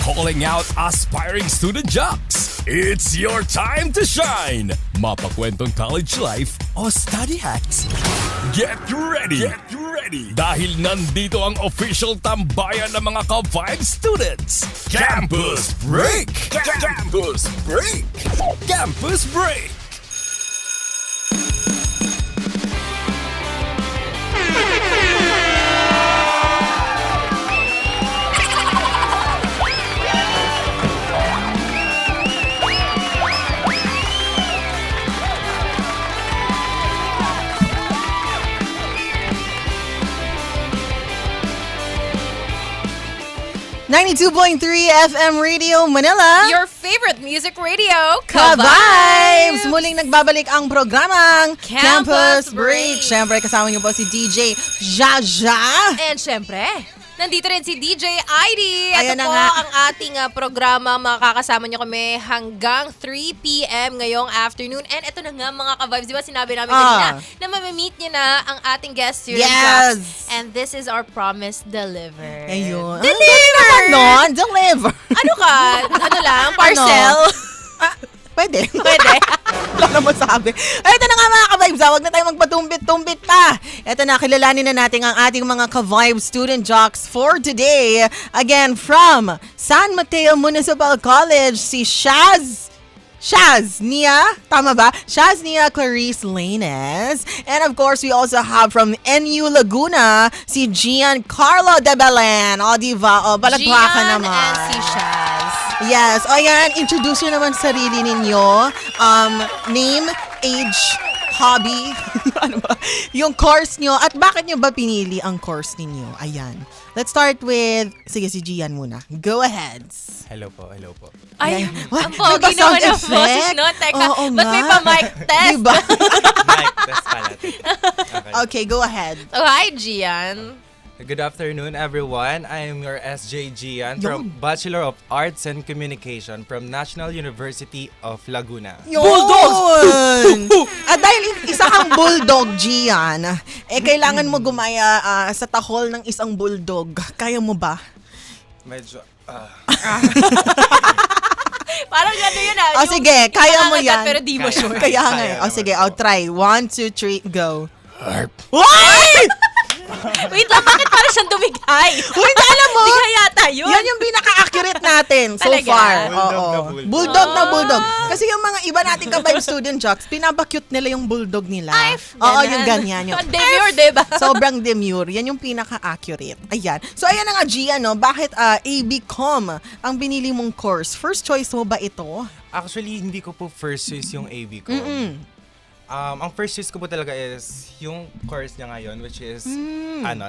calling out aspiring student jocks. It's your time to shine! Mapakwentong college life o study hacks. Get ready! Get ready! Dahil nandito ang official tambayan ng mga Ka-Vibe students. Campus Break! Campus Break! Campus Break! 92.3 FM Radio Manila. Your favorite music radio, Ka-Vibes! Muling nagbabalik ang programang Campus Break. Siyempre, kasama niyo po si DJ Jaja. And syempre, nandito rin si DJ ID. Ayan Ito na po nga. ang ating programa. Makakasama niyo kami hanggang 3 p.m. ngayong afternoon. And ito na nga mga ka-vibes. Di ba sinabi namin kanina na mamimit niyo na ang ating guest here. Yes! And this is our promise delivered. Ayun. Deliver! Ano? Deliver! Ano ka? Ano lang? Parcel? Pwede. Pwede. Wala naman sabi. Ay, ito na nga mga ka-vibes. Huwag na tayo magpatumbit-tumbit pa. Ito na, kilalanin na natin ang ating mga ka-vibe student jocks for today. Again, from San Mateo Municipal College, si Shaz Nia, tama ba? Shaz Nia Clarice Lanes. And of course, we also have from NU Laguna, si Gian Carlo de Belen. O, diba? O, balagpakan naman. Gian and si Shaz. Yes. O yan, introduce nyo naman sarili ninyo. Name, age, hobby, ano ba? Yung course nyo. At bakit nyo ba pinili ang course ninyo? Ayan. Let's start with, sige, si Gian muna. Go ahead. Hello po, hello po. Ay, Ayan. ang May pogi pa-sound naman ang boses, effect? no? Teka, Oo ba't may nga. pa-mic test? Diba? Mic test pala. Okay. Okay, go ahead. Oh, hi, Gian. Good afternoon, everyone. I am your SJ Gian from Yun. Bachelor of Arts and Communication from National University of Laguna. Bulldogs! At dahil isa kang bulldog, Gian, kailangan mo gumaya sa tahol ng isang bulldog. Kaya mo ba? Medyo, Parang gano'n yun ah. O sige, kaya mo nangangagat yan. pero di mo sure. Kaya nga. Kaya O naman. sige, I'll try. 1, 2, 3, go. What? Wait lang, bakit parang siyang dumigay? Hindi, alam mo, Di yata yun. yan yung pinaka-accurate natin so Talaga? far. Bulldog Oo. na bulldog. Bulldog na bulldog. Kasi yung mga iba nating ka-vibe student jocks, pinabakyut nila yung bulldog nila. Oo, yung ganyan. Yung, Ang demure, diba? sobrang demure. Yan yung pinaka-accurate. Ayan. So, ayan na nga, Gia, no? Bakit ABCom ang binili mong course? First choice mo ba ito? Actually, hindi ko po first choice yung AV ko. Ang first choice ko po talaga is yung course niya ngayon, which is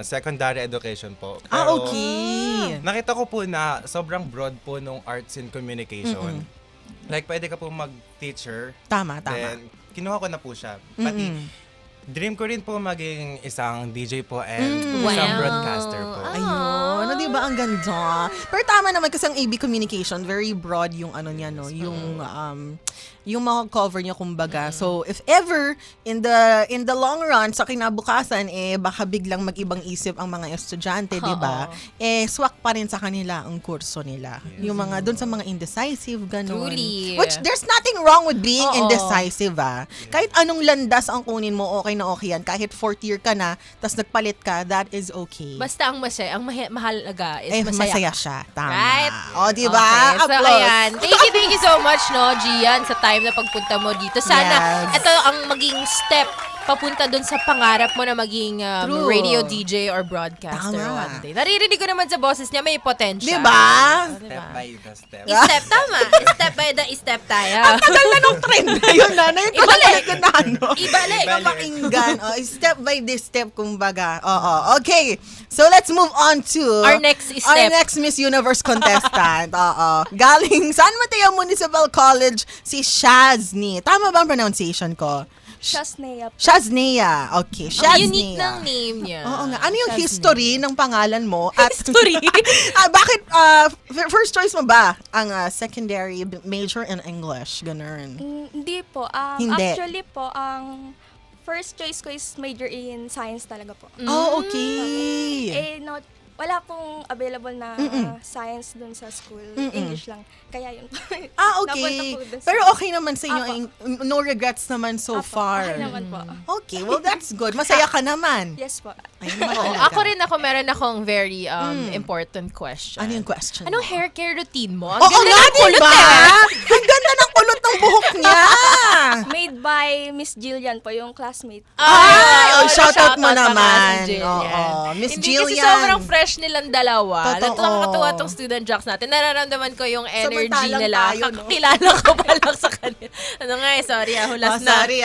secondary education po. Pero, Okay. nakita ko po na sobrang broad po nung arts and communication. Like, pwede ka po mag-teacher. Tama. Then, kinuha ko na po siya. Pati, dream ko rin po maging isang DJ po and isang Wow. broadcaster po. Ayun, ano, di ba ang ganda? Pero tama naman kasi ang AB Communication, very broad yung ano niya, no? Yung mga cover niya kumbaga. So, if ever in the long run sa kinabukasan baka biglang mag-ibang isip ang mga estudyante, di ba? Swak pa rin sa kanila ang kurso nila. Yung mga doon sa mga indecisive ganun. Truly. Which there's nothing wrong with being Oo. indecisive, ah. Kahit anong landas ang kunin mo, okay na okay yan. Kahit fourth year ka na, tas nagpalit ka, that is okay. Basta ang mahalaga is Masaya siya. Tama. Right? O, di ba? Okay, so Applause. ayan. Thank you so much, no, Gian, sa time na pagpunta mo dito. Sana Yes. ito ang maging step papunta dun sa pangarap mo na maging True. radio DJ or broadcaster Tama. one day. Naririnig ko naman sa boses niya, may potential. Di ba? Step by the step. Step, tama. Step by the step tayo. Tagal na nung trend na yun na. Na yung Ibalik. ko na ano. Ibalik. Kapakinggan. Step by this step, kumbaga. Oo. Okay. So, let's move on to Our next step. Our next Miss Universe contestant. Oo. Galing San Mateo Municipal College, si Shazni. Tama ba ang pronunciation ko? Shasneya. Shaznea. Okay, Ang Shaznea. unique ng name niya. Oo nga. Ano yung history ng pangalan mo? At History? bakit first choice mo ba ang secondary major in English? Ganun. Hindi po. Hindi. Actually po, ang first choice ko is major in science talaga po. Oh, okay. wala pong available na science dun sa school. English lang. Kaya yun po. Napunta Okay. po dun sa- Pero okay naman sa inyo. No regrets naman so Apo, far. okay naman po. Okay, well that's good. Masaya ka naman. Yes po. Ayun Oo, mahalaga. meron akong very important question. Ano yung question? Anong mo? hair care routine mo? Ang Oo ganda nga, ng kulot diba? eh. Ang ganda ng kulot ng buhok niya. Made by Miss Jillian po, yung classmate. Ay, oo, shout out mo pa nga naman. si Jillian. Oo, Miss Hindi kasi Jillian. sobrang fresh nilang dalawa. Totoo. Nakakatuwa tong student jocks natin. Nararamdaman ko yung energy Samantalang nila. tayo, no? Kakilala ko pa lang sa kanila. Ano nga sorry hulas na. Sorry,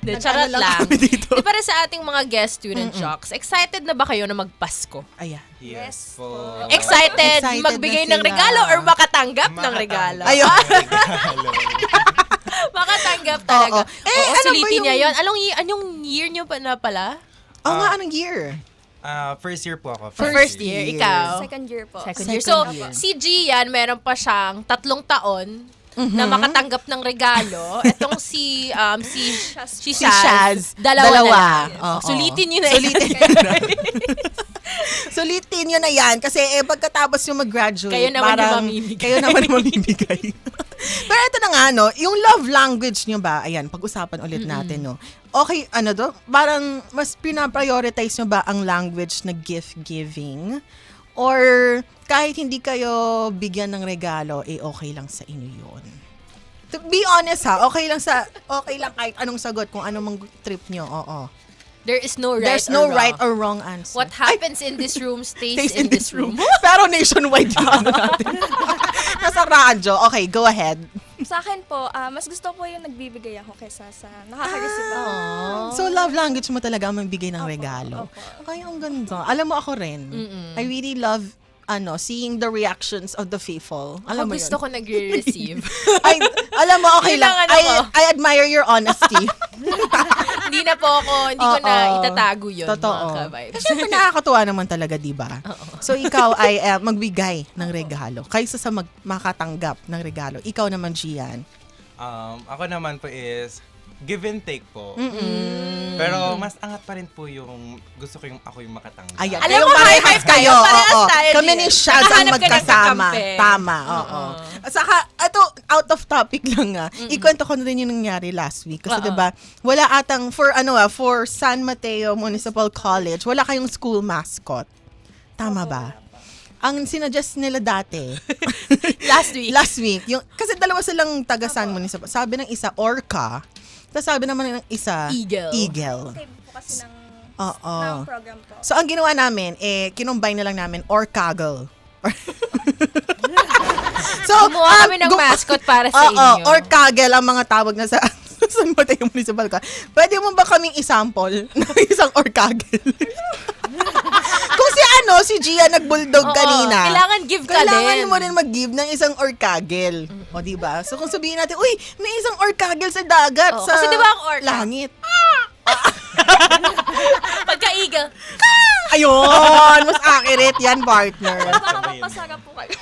De, nag-ano charot lang lang. kami dito. Di para sa ating mga guest student jocks, excited na ba kayo na magpasko? Ayan. Yes po. Excited, Excited magbigay na ng sila. regalo or makatanggap ng regalo? Ayun. Makatanggap talaga. Oo. Eh, ano ba sulitin niya yung- yun. Anong year niyo pa na pala? Oo nga, anong year? First year po ako. First year, ikaw? Second year po. Second year. Second So, year. si Gian, meron pa siyang 3 taon na makatanggap ng regalo. Etong si Si Shaz, dalawa. dalawa. Na lang. Oo. Sulitin niyo na Sulitin yan. Sulitin nyo na yan. Kasi pagkatapos yung mag-graduate, Kayo naman yung parang mamimigay. Kayo naman yung mamimigay. Pero ito na nga, no, yung love language nyo ba, ayan, pag-usapan ulit natin, no. Okay, ano to? Parang mas pinaprioritize nyo ba ang language na gift-giving? Or kahit hindi kayo bigyan ng regalo, okay lang sa inyo yun? To be honest okay lang kahit anong sagot, kung anong mang trip nyo, oo. There is no right There's or no wrong. right or wrong answer. What happens in this room stays Stays in this room. Pero nationwide yung ano natin. Nasa radyo. Okay, go ahead. Sa akin po, mas gusto ko yung nagbibigay ako kaysa sa nakaka-receive ako. So, love language mo talaga ang magbigay ng regalo. opo. Ay, ang ganda. Alam mo ako rin. I really love seeing the reactions of the faithful. Alam mo Gusto yun? ko nagre-receive. Ay, alam mo, okay Yun lang. ang ano ko. I admire your honesty. Hindi na po ako, hindi ko na Oo. itatago yun, Totoo. mga ka-vibes. Kasi nakakatuwa naman talaga, di ba? So, ikaw ay magbigay ng regalo. Kaysa sa makatanggap ng regalo. Ikaw naman, Gian. Ako naman po is give and take po. Pero mas angat pa rin po yung gusto ko yung ako yung makatanggap. Ayan. Alam Kayong mo, parehas high-five kayo. tayo. Parehas Oo. tayo, Kami Gian. ni Shaz ang Nakahanap ka ng magkasama. kakampi. Tama, oo. At saka, ito, out of topic lang ikwento ko na rin yung nangyari last week. Kasi diba, wala atang, for San Mateo Municipal College, wala kayong school mascot. Tama ba? Ang sinuggest nila dati, Last week. kasi dalawa silang taga San Municipal. Sabi ng isa, orca. Tapos sabi naman ng isa, eagle. Save po kasi ng Oo. program po. So, ang ginawa namin, kinumbine na lang namin, orcagle. So, Gumawa kami ng mascot para sa inyo. orcagle ang mga tawag na sa San Mateo Municipal ka. Pwede mo ba kaming isample ng isang orcagle? Kung si Gia nag-bulldog Oo, kanina. kailangan give ka Kailangan din. mo rin mag-give ng isang orcagle. O, diba? So, kung sabihin natin, uy, may isang orcagle sa dagat, Oo, sa kasi diba ang orca? langit. Pagka-eagle. Ayun! Mas accurate yan, partner. Baka mapasarap po kayo.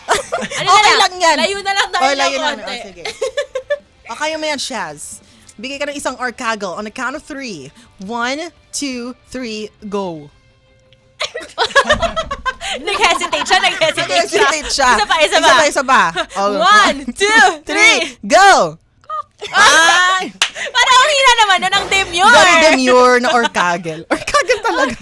Ano Okay lang yan. Layo na lang tayo ng layo na. konti. Sige. O, kaya mo yan, Shaz. Bigay ka ng isang orcagle on the count of 3. 1, 2, 3, go. Nag-hesitate siya. Hesitate siya. Isa pa. Oh. 1, 2, 3, 3. go! Ay! Parang ang hina naman na ng demure. Very demure na orcagle. Orcagle talaga.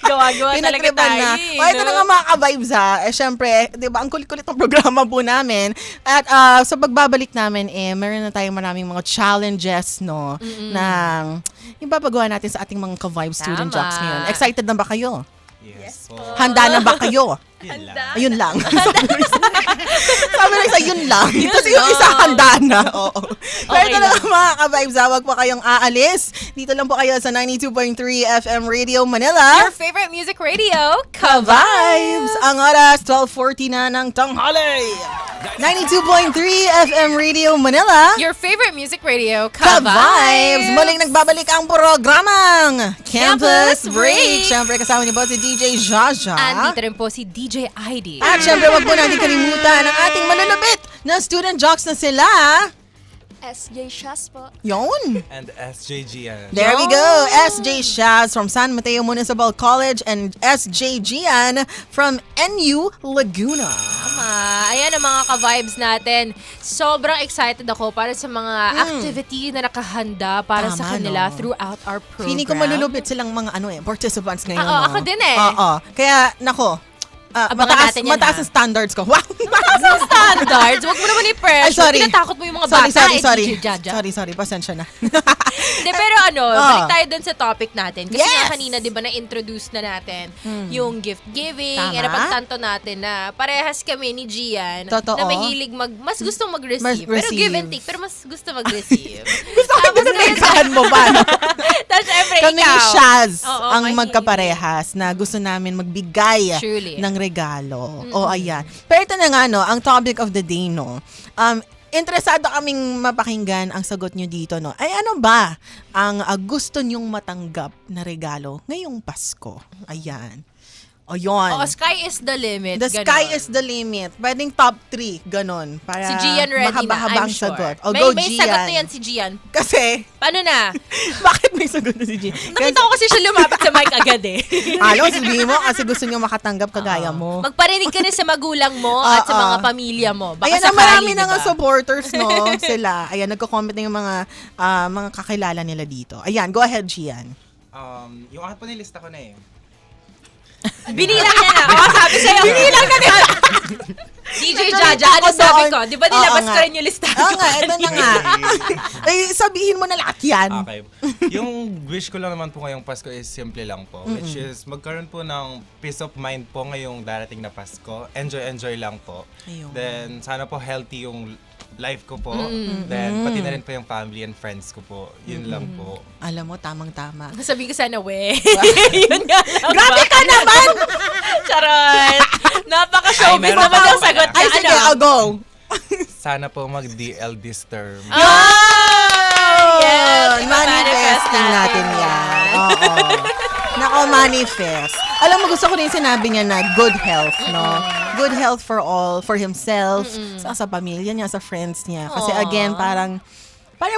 Gawa-gawa talaga Pinagtripan tayo. na. O, ito na nga mga ka-vibes syempre, di ba, ang kulit-kulit ng programa po namin. At sa pagbabalik namin, meron na tayong maraming mga challenges, no, na yung papagawa natin sa ating mga ka-vibes student Tama. jocks ngayon. Excited na ba kayo? Yes po. Handa na ba kayo? Yun lang. Ayun lang. Sabi ng isa, yun lang. Kasi yung isa, handa na. Oo. Pero Okay ito na lang. nga mga ka-vibes, wag pa kayong aalis. Dito lang po kayo sa 92.3 FM Radio Manila. Your favorite music radio, Ka-vibes! Ang oras, 12:40 na ng tanghali. 92.3 FM Radio Manila. Your favorite music radio, Ka-vibes! Muling nagbabalik ang programang Campus Campus Break. Break. Siyempre kasama niyo po si DJ Jaja. Andito rin po si DJ ID. At syempre, wag po natin kalimutan ang ating malulupit na student jocks na sila. SJ Shas po. Yun. And SJG yan. There we go. SJ Shaz from San Mateo Municipal College and SJ Gian from NU Laguna. Ayan ang mga ka-vibes natin. Sobrang excited ako para sa mga activity na nakahanda para sa Tama, kanila no? throughout our program. Feeling ko malulupit silang mga participants ngayon. Oo, no? ako din eh. Oo. Kaya, nako, Abangan natin yan, mataas ha? ang standards ko. Wow! Sa standards, wag mo naman i-pressure. Ay, sorry. Tinatakot mo yung mga bata. Sorry. DJ Jaja. Sorry, pasensya na. Hindi, pero balik tayo dun sa topic natin. Kasi Yes! nga kanina, di ba, na-introduce na natin yung gift giving. Tama. Napagtanto natin na parehas kami ni Gian Totoo. na mahilig mas gustong mag-receive. Pero Receive. give and take, pero mas gusto mag-receive. Gusto ko pinagkakaan mo ba? No? Tapos syempre, Kami ni ikaw. Shaz Oo, ang mahilig. magkaparehas na gusto namin magbigay Truly. ng regalo. O ayan. Pero ito na nga, no, ang topic of the day, no. Interesado kaming mapakinggan ang sagot nyo dito, no. Ay ano ba ang gusto nyong matanggap na regalo ngayong Pasko? Ayan. O yun. Oo, sky is the limit. The ganon. sky is the limit. Pwedeng top 3, ganon. Para Si Gian ready na, mahaba-haba I'm ang sure. sagot. O may go, may Gian. sagot na yan si Gian. Kasi, Paano na? bakit may sagot na si Gian? Nakita ko kasi siya lumapit sa mic agad eh. Alam, sabihin mo kasi gusto niyo makatanggap kagaya mo. Magparinig ka na sa magulang mo at sa mga pamilya mo. Baka Ayan na, sakali, marami na diba? nga supporters, no? Sila. Ayan, nagko-comment na yung mga kakilala nila dito. Ayan, go ahead, Gian. Yung akin po nilista ko na eh. Binilang niya na. O, sabi sa'yo. Binilang na nila. DJ Jaja, ano Ako sabi doon. ko? Di ba nilabas Oo ko nga. rin yung listahan Oo ko? nga, ito na nga. Ay, sabihin mo na lahat yan. Okay. Yung wish ko lang naman po ngayong Pasko is simple lang po. Which is magkaroon po ng peace of mind po ngayong darating na Pasko. Enjoy lang po. Ayun. Then sana po healthy yung life ko po. Then pati na rin po yung family and friends ko po. Yun lang po. Alam mo, tamang-tama. Sabihin ko sana, we. Yun nga lang. Grabe ka naman! Charot. Napaka-showbiz Ay, meron naman pa ang ako. sagot niya. Ay, sige, Ano? I'll go. Sana po mag-DL this term. Yes, Manifesting natin yan. Oo. Nako, manifest. Alam mo, gusto ko rin sinabi niya na good health, no? Good health for all, for himself, sa pamilya niya, sa friends niya. Kasi again, parang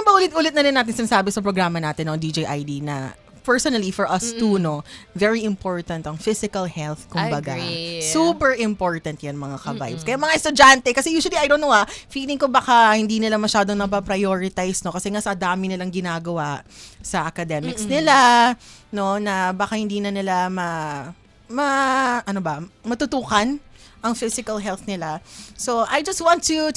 paulit-ulit na rin natin sinasabi sa programa natin, no, DJ ID, na personally, for us too, no, very important ang physical health, kumbaga. I agree. Super important yan, mga ka-vibes. Kaya mga estudyante, kasi usually, I don't know feeling ko baka hindi nila masyadong napaprioritize, no, kasi nga sa dami nilang ginagawa sa academics nila, no, na baka hindi na nila matutukan ang physical health nila. So, I just want you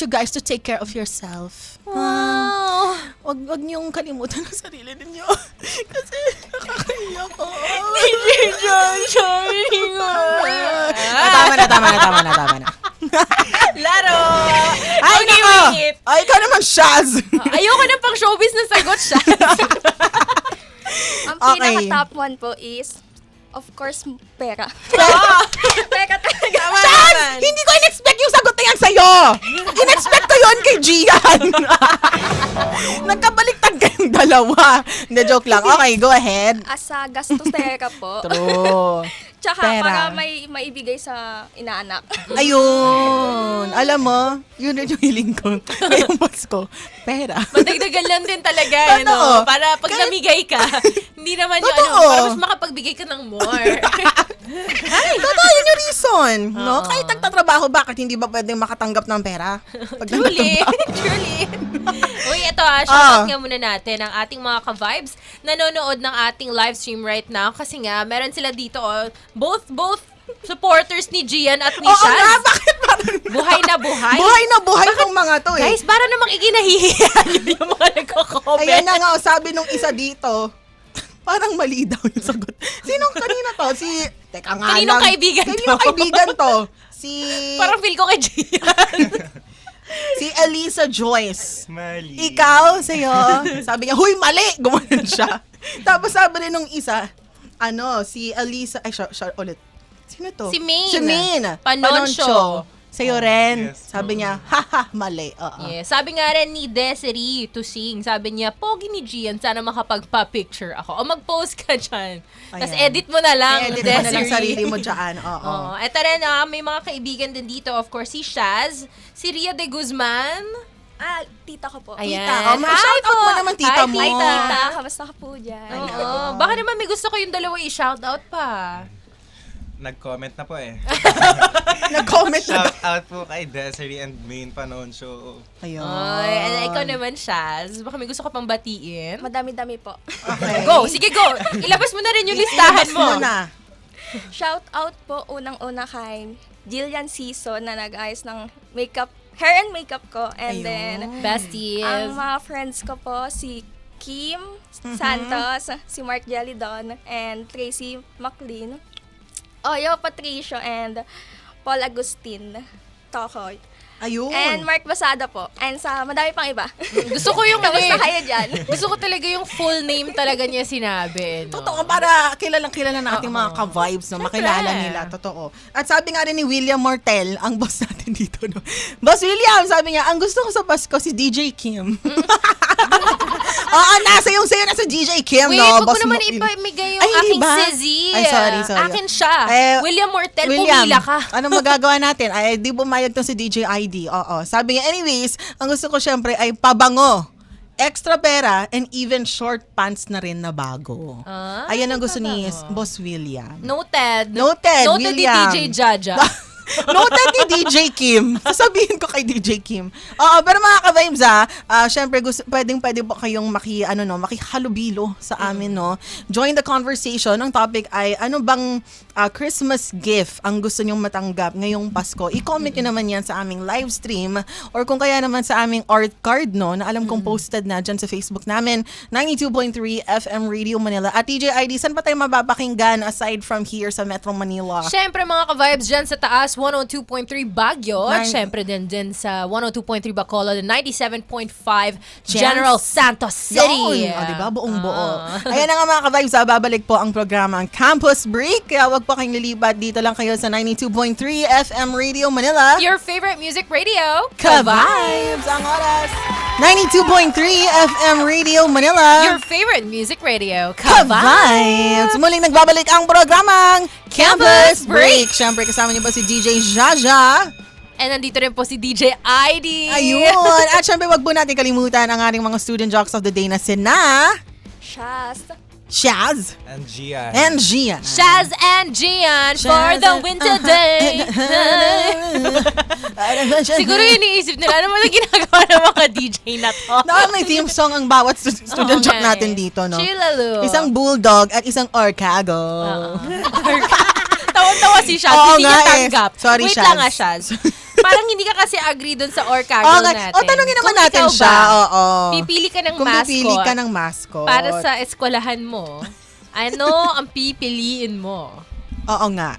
guys to take care of yourself. Wow. Wag niyong kalimutan ang sarili ninyo. Kasi nakakaiyak ko. Tama na. Laro. Ay, Okay, nako! wait. Ay, ikaw naman, Shaz! Ayoko na pang showbiz na sagot siya. Ang Okay. pinaka-top 1 po is, of course, pera. Pera talaga. Shaz! Hindi ko in-expect yung sagot na yan sa'yo! In-expect ko yun kay Gian! Nagkabaliktad kayong dalawa. Hindi, joke lang. Okay, go ahead. Asa gastosera po. True. Tsaka Pera. para may maibigay sa inaanak. Ayun. Alam mo, yun rin yung hiling ko. Ngayong Pasko. Pera. Madagdagan lang din talaga, Totoo. Para pag namigay ka, hindi naman yung Totoo. para mas makapagbigay ka ng more. Totoo, yun yung reason. No? Oo. Kahit nagtatrabaho, bakit hindi ba pwedeng makatanggap ng pera? Pag Truly. nagtatrabaho? Truly. Uy, ito shoutout nga muna natin ang ating mga ka-vibes nanonood ng ating live stream right now kasi nga, meron sila dito, both supporters ni Gian at ni Oo Shaz. nga, bakit parang... Buhay na buhay. Buhay na buhay tong mga to eh. Guys, para namang iginahihiya nyo yung mga nagko-comment. Ayan na nga, sabi nung isa dito, parang mali daw yung sagot. Sinong kanina to? Teka nga Kaninong lang. kaibigan to? Kaninong kaibigan to? Parang feel ko kay Gian. Si Elisa Joyce. Mali. Ikaw, sa'yo. Sabi niya, huy, mali! Gumanon siya. Tapos sabi rin nung isa, si Elisa, siya ulit. Sino to? Si Maine. Si Maine. Panoncio. Sa'yo rin. yes. Sabi niya, haha, mali. Oo. Yeah, sabi nga rin ni Desiree to sing, sabi niya, pogi ni Gian, sana makapagpa-picture ako. O mag-post ka dyan. Tapos Ayan. edit mo na lang, Edit mo na lang Desiree. sarili mo dyan. Oo. Oh, eto rin, may mga kaibigan din dito, of course, si Shaz, si Ria de Guzman, Tita ko po. Ayan. Tita. Shout-out mo naman, tita mo. Hi, tita. Kamusta ka po dyan? Oo. Baka naman may gusto ko yung dalawa i-shoutout pa. Nag-comment na po eh. Nag-comment na. Shout out po kay Desiree and Main Panon Show. Ayun. Ay, ikaw naman, Shaz. Baka may gusto ka pang batiin. Madami-dami po. Okay. Go! Sige, go! Ilabas mo na rin yung listahan mo. na. Shout out po unang-una kay Jillian Season na nag-ayos ng makeup, hair and makeup ko. And then, Besties. ang mga friends ko po, si Kim Santos, si Mark Jelidon, and Tracy McLean, Oyo Patricio, and Paul Agustin Tokoy. Ayun. And Mark Basada po. And sa madami pang iba. Gusto ko yung Kamusta kayo dyan? Gusto ko talaga yung full name talaga niya sinabi. No? Totoo, para kilalang-kilala na ating mga ka-vibes, no? Makilala nila, totoo. At sabi nga rin ni William Mortel, ang boss natin dito, no? Boss William, sabi niya, ang gusto ko sa Pasko si DJ Kim. Oo, nasa yung sayo na sa DJ Kim, Wait, no? wag mo naman William. ipamigay yung Ay, hindi aking ba? Sizzy. Ay, sorry. Akin siya. William Mortel, William, pumila ka. anong magagawa natin? Ay, di bumayag to si DJ ID. Oo. Sabi niya, anyways, ang gusto ko syempre ay pabango, extra pera, and even short pants na rin na bago. Ayan ang gusto ni Boss William. Noted. Noted, Noted ni William. DJ Jaja. Noted ni DJ Kim. Sasabihin ko kay DJ Kim. Oo, pero mga ka-vibes syempre pwede po kayong makihalubilo sa amin, no? Join the conversation. Ang topic ay, ano bang Christmas gift ang gusto nyong matanggap ngayong Pasko? I-comment nyo naman yan sa aming live stream or kung kaya naman sa aming art card, no? Na alam kong posted na dyan sa Facebook namin, 92.3 FM Radio Manila. At DJ ID, saan pa tayo mababakinggan aside from here sa Metro Manila? Siyempre mga ka-vibes dyan sa taas, 102.3 Baguio. At Nine- siyempre din sa 102.3 Bacolod, 97.5 General Santos City. Yun. O, diba? Buong-buo. Ayan na nga mga ka-vibes, babalik po ang programa ang Campus Break. Kaya wag po kayong lilipat. Dito lang kayo sa 92.3 FM Radio Manila. Your favorite music radio, Ka-vibes ang oras. 92.3 FM Radio Manila. Your favorite music radio, Ka-vibes. Muling nagbabalik ang programang Campus Break. Siyempre kasama niyo po si DJ Jaja. And nandito rin po si DJ ID. Ayun. At siyempre wag po natin kalimutan ang ating mga student jocks of the day na sina Shaz. Shaz And Gian. and Gian. Shaz and Gian for Shaz the and- winter day. Siguro iniisip nila, ano mo na ginagawa ng mga DJ na to? May theme song ang bawat student Oo jock nga natin eh. dito, no? Chilalo. Isang bulldog at isang orcago. Tawan-tawa si Shaz, Oo hindi nga niya eh. tanggap. Sorry, Wait Shaz. lang nga, Shaz. Parang hindi ka kasi agree dun sa orcago Okay. natin. O, tanongin naman Kung natin ikaw siya. ba, Oo. pipili ka ng Kung mascot pipili ka ng mascot. para sa eskwelahan mo, ano ang pipiliin mo? Oo nga.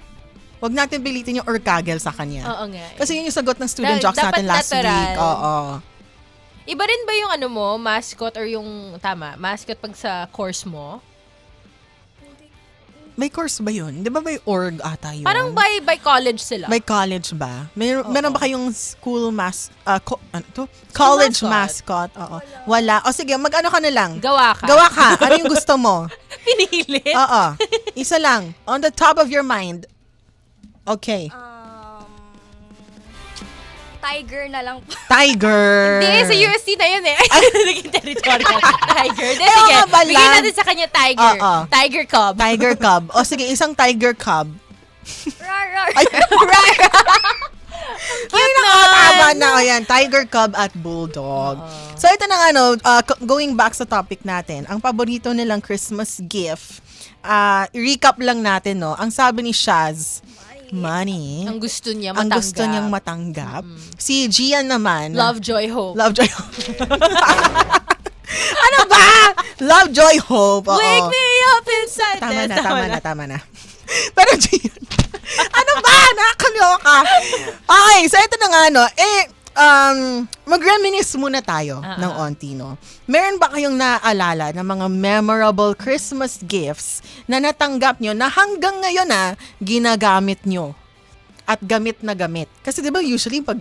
Huwag natin pilitin yung orcagel sa kanya. Oo nga. Kasi yun yung sagot ng student jocks Dapat natin last natural. week. Oo. Iba rin ba yung ano mo, mascot or yung, mascot pag sa course mo? May course ba yun? Di ba may org ata yun? Parang by college sila. May college ba? Meron ba kayong school college mascot? Oo. Wala. O sige, mag-ano ka na lang. Gawa ka. Gawa ka. Ano yung gusto mo? Pinilit. Oo. Isa lang. On the top of your mind. Okay. Tiger na lang po. Tiger. Hindi, sa UST na yun eh. Naging territorial. Tiger. Di, Ayaw sige. nga pala. Bigyan natin sa kanya tiger. Oo. Tiger cub. Tiger cub. O sige, isang tiger cub. Rar, rar. Ay, Cute tama na. O yan, tiger cub at bulldog. So ito na going back sa topic natin, ang paborito nilang Christmas gift, i-recap lang natin, no? Ang sabi ni Shaz, money. Ang gusto niya Ang matanggap. gusto niyang matanggap. Si Gian naman. Love, joy, hope. Love, joy, hope. Ano ba? Love, joy, hope. Oo. Wake me up inside. Tama na. Pero Gian, ano ba? Nakakaloka. Okay, so ito na nga, mag-reminisce muna tayo ng onti, no? Meron ba kayong naaalala ng mga memorable Christmas gifts na natanggap nyo na hanggang ngayon ginagamit nyo? At gamit na gamit. Kasi di ba usually pag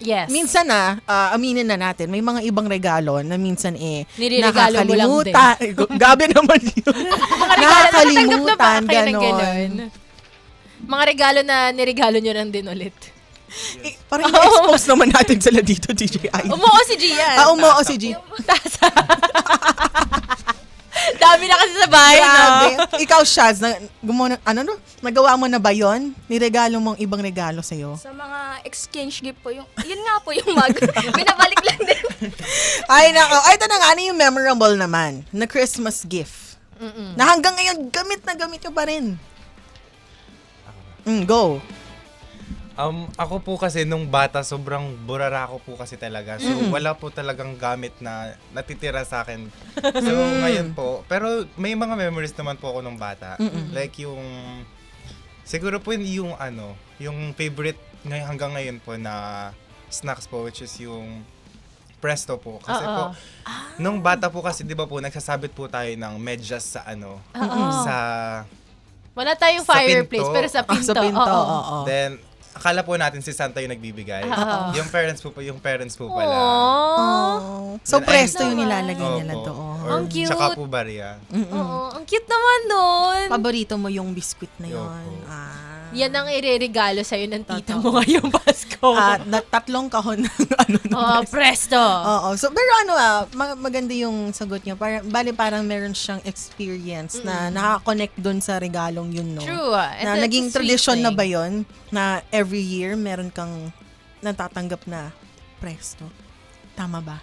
Yes. minsan aminin na natin, may mga ibang regalo na minsan Nireregalo mo lang din. Gabi naman yun. Nakakalimutan, Natanggap na ba kayo ng ganon. ganon? Mga regalo na niregalo nyo lang din ulit. Parang i-expose naman natin sila dito, DJ Ivy. Umuo si Gian. Umuo si G. Dami na kasi sa bahay, no? Grabe. Ikaw, Shaz, nagawa mo na ba yon? Niregalo mong ibang regalo sa'yo? Sa mga exchange gift po, yun nga po yung mug. Binabalik lang din. Ay, nako. Ay, ito na nga, ano yung memorable naman na Christmas gift? Na hanggang ngayon, gamit na gamit nyo pa rin. Go. Ako po kasi nung bata, sobrang burarako po kasi talaga. So, wala po talagang gamit na natitira sa akin. So, ngayon po. Pero may mga memories naman po ako nung bata. Like yung, siguro po yung yung favorite hanggang ngayon po na snacks po, which is yung Presto po. Kasi po, nung bata po kasi, di ba po, nagsasabit po tayo ng medyas sa sa Wala tayong Sa fireplace, pinto. pero sa pinto. Sa pinto, Oo. oo. Then, akala po natin si Santa yung nagbibigay. Yung parents po pala. Oh. So, Then, presto ay, yung nilalagay nila Opo. doon. Or Ang cute. Tsaka po barya. Oo. Ang cute naman nun. Paborito mo yung biscuit na yon. Opo. Yan ang ireregalo sa'yo ng tita mo ngayong Pasko. Tatlong kahon ng Presto. Oo. So, pero maganda yung sagot niya. Parang meron siyang experience na nakaka-connect dun sa regalong yun, no? True. Na naging tradition na ba yun? Na every year meron kang natatanggap na presto. Tama ba?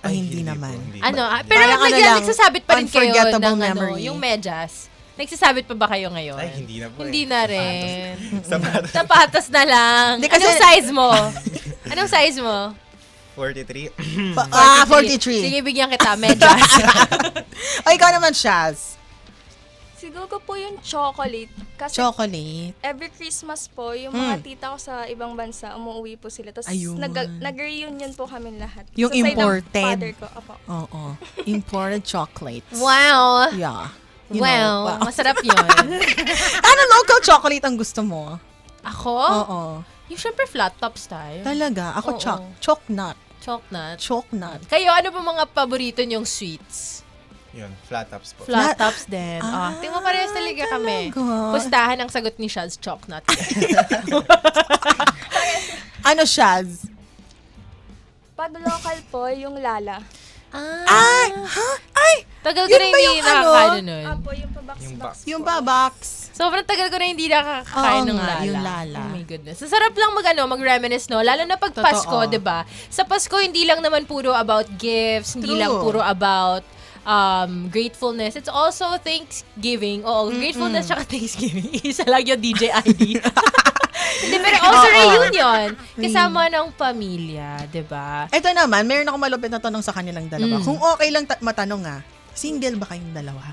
O Ay, hindi po, naman? hindi. Pero Parang lang, nagsasabit pa rin kayo unforgettable ng memory. yung medyas. Nagsasabit pa ba kayo ngayon? Ay, hindi na po. Hindi na rin. Sapatos. Sapatos na lang. Hindi kasi- Anong size mo? Anong size mo? 43. 43. Sige, bigyan kita. Medyas. O, ikaw naman, Shaz. Siguro ko po yung chocolate. Kasi Chocolate. every Christmas po, yung mga tita ko sa ibang bansa, umuwi po sila. Tapos Ayun. nag-reunion po kami lahat. Yung Sa side ng imported. father ko. Opo. Oo. Imported chocolates. Wow. Yeah. You know, Wow. Masarap yun. Ano local chocolate ang gusto mo? Ako? Oo. Yung syempre flat top style. Talaga. Ako Oo. chocolate. Chocnut. Chocolate. Kayo, ano ba mga paborito niyong sweets? Yun, flat tops po. Flat tops din. Tingnan mo parehas talaga kami. talaga? Pustahan ang sagot ni Shaz, chocnut. Ano, Shaz? Pag local po, yung Lala. Ay! Ha? Ay! Tagal ko Yun na ba hindi yung nakakaano nun. Apo, yung pa-box Yung box. box. Yung box. Sobrang tagal ko na hindi nakakain Oo ng nga, lala. yung lala. Oh my goodness. Sarap lang mag-reminisce, no? Lalo na pag Totoo. Pasko, di ba? Sa Pasko, hindi lang naman puro about gifts, hindi True. lang puro about gratefulness. It's also Thanksgiving. Oo, gratefulness tsaka Thanksgiving. Isa lang yung DJ ID. Hindi, pero also reunion. Kasama ng pamilya, di ba? Ito naman, meron akong malupit na tanong sa kanilang dalawa. Kung okay lang matanong single ba kayong dalawa?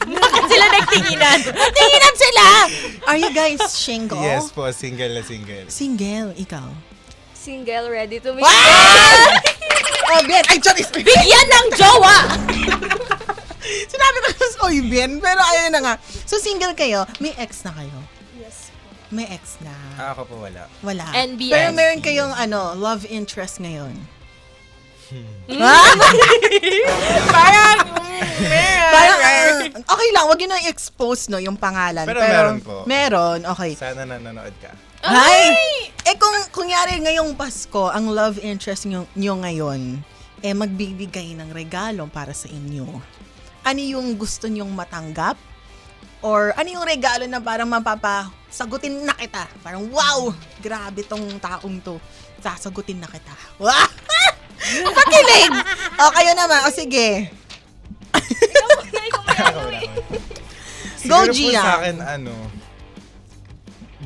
Bakit sila nagtinginan? Tinginan sila! Are you guys single? Yes po, single na single. Single, ikaw. Single, ready to meet. Oh, Ben! Ay, Charis! Bigyan ng jowa! Sinabi ko sa Ben, pero ayun na nga. So, single kayo, may ex na kayo. Yes po. May ex na. Ako po wala. Wala. NBS. Pero meron kayong love interest ngayon. Parang, Parang, okay lang, wag yun na i-expose, no, yung pangalan. Pero meron po. Meron, okay. Sana nanonood ka. Ay! Kung kunyari ngayong Pasko, ang love interest nyo ngayon, magbibigay ng regalo para sa inyo. Ano yung gusto nyong matanggap? Or ano yung regalo na parang sagutin na kita? Parang, wow! Grabe tong taong to. Sasagutin na kita. Wow! Ang pakilig! O, kayo naman. O, sige. Go, Siguro po Gia. sa akin,